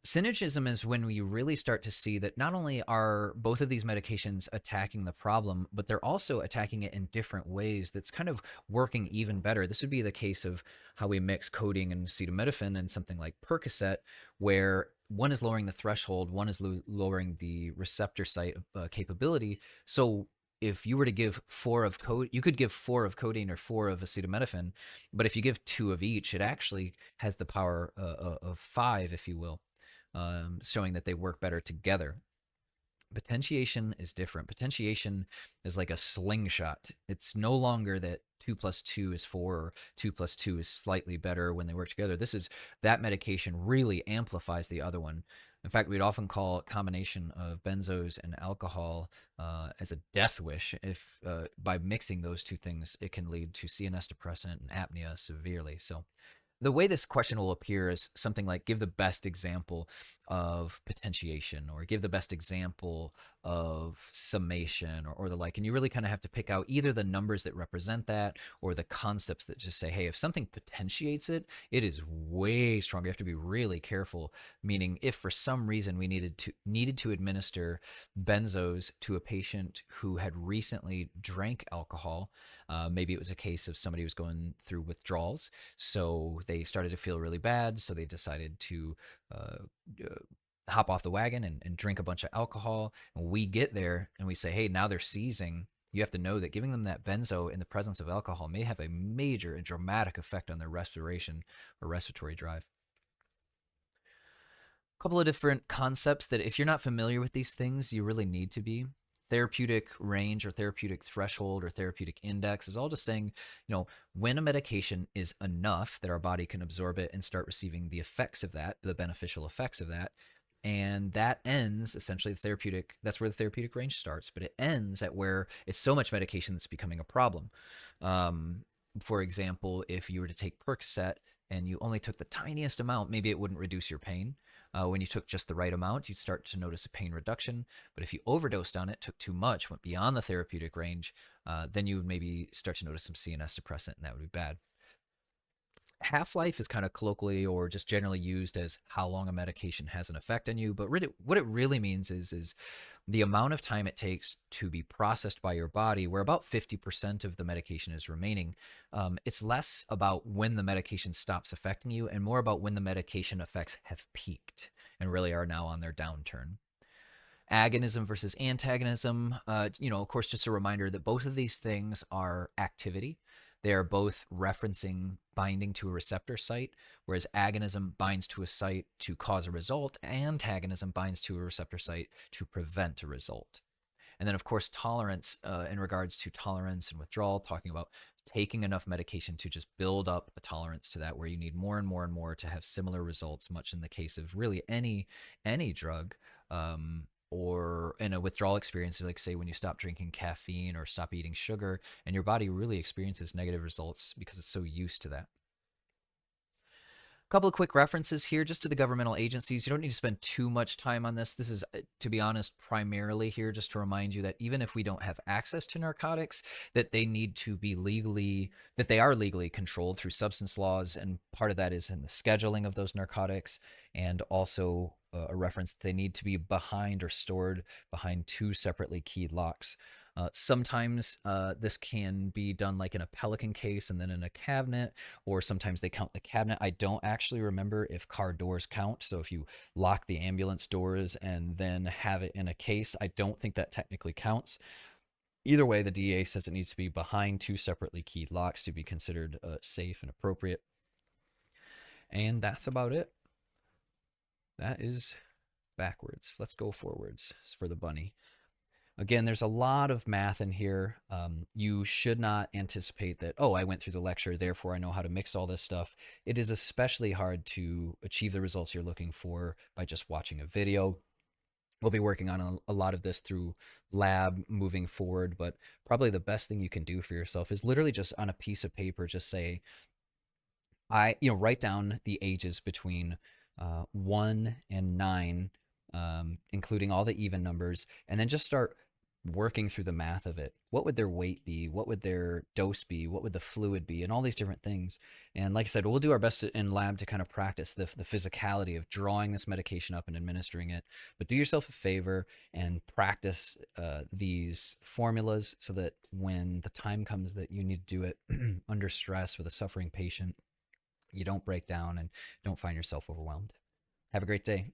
Speaker 1: Synergism is when we really start to see that not only are both of these medications attacking the problem, but they're also attacking it in different ways that's kind of working even better. This would be the case of how we mix codeine and acetaminophen and something like Percocet, where one is lowering the threshold, one is lowering the receptor site capability. So if you were to give 4 of codeine, you could give 4 of codeine or 4 of acetaminophen, but if you give 2 of each, it actually has the power of 5, if you will, showing that they work better together. Potentiation is different. Potentiation is like a slingshot. It's no longer that 2 plus 2 is 4 or 2 plus 2 is slightly better when they work together. This is that medication really amplifies the other one. In fact, we'd often call a combination of benzos and alcohol as a death wish. If by mixing those two things, it can lead to CNS depressant and apnea severely. So the way this question will appear is something like give the best example of potentiation or give the best example of summation or the like. And you really kind of have to pick out either the numbers that represent that or the concepts that just say, hey, if something potentiates it, it is way stronger. You have to be really careful. Meaning if for some reason we needed to administer benzos to a patient who had recently drank alcohol, maybe it was a case of somebody who was going through withdrawals, so they started to feel really bad, so they decided to uh, uh, hop off the wagon and drink a bunch of alcohol. And we get there and we say, hey, now they're seizing. You have to know that giving them that benzo in the presence of alcohol may have a major and dramatic effect on their respiration or respiratory drive. Couple of different concepts that if you're not familiar with these things, you really need to be. Therapeutic range or therapeutic threshold or therapeutic index is all just saying, when a medication is enough that our body can absorb it and start receiving the effects of that, the beneficial effects of that. And that ends essentially that's where the therapeutic range starts, but it ends at where it's so much medication that's becoming a problem. Um, for example, if you were to take Percocet and you only took the tiniest amount, maybe it wouldn't reduce your pain. When you took just the right amount, you'd start to notice a pain reduction. But if you overdosed on it, took too much, went beyond the therapeutic range, then you would maybe start to notice some CNS depressant, and that would be bad. Half-life is kind of colloquially or just generally used as how long a medication has an effect on you, but really, what it really means is the amount of time it takes to be processed by your body, where about 50% of the medication is remaining. It's less about when the medication stops affecting you and more about when the medication effects have peaked and really are now on their downturn. Agonism versus antagonism, of course, just a reminder that both of these things are activity. They are both referencing binding to a receptor site, whereas agonism binds to a site to cause a result, antagonism binds to a receptor site to prevent a result. And then, of course, tolerance in regards to tolerance and withdrawal, talking about taking enough medication to just build up a tolerance to that, where you need more and more and more to have similar results, much in the case of really any drug. Or in a withdrawal experience, like say when you stop drinking caffeine or stop eating sugar, and your body really experiences negative results because it's so used to that. Couple of quick references here just to the governmental agencies. You don't need to spend too much time on this. This is, to be honest, primarily here just to remind you that even if we don't have access to narcotics, that they are legally controlled through substance laws. And part of that is in the scheduling of those narcotics, and also a reference that they need to be behind or stored behind two separately keyed locks. Sometimes this can be done like in a Pelican case and then in a cabinet, or sometimes they count the cabinet. I don't actually remember if car doors count. So if you lock the ambulance doors and then have it in a case, I don't think that technically counts. Either way, the DA says it needs to be behind two separately keyed locks to be considered safe and appropriate. And that's about it. That is backwards. Let's go forwards for the bunny. Again, there's a lot of math in here. You should not anticipate that, oh, I went through the lecture, therefore I know how to mix all this stuff. It is especially hard to achieve the results you're looking for by just watching a video. We'll be working on a lot of this through lab moving forward, but probably the best thing you can do for yourself is literally just on a piece of paper, just say, write down the ages between 1 and 9, including all the even numbers, and then just start working through the math of it. What would their weight be? What would their dose be? What would the fluid be? And all these different things. And like I said, we'll do our best in lab to kind of practice the physicality of drawing this medication up and administering it. But do yourself a favor and practice these formulas so that when the time comes that you need to do it under stress with a suffering patient, you don't break down and don't find yourself overwhelmed. Have a great day.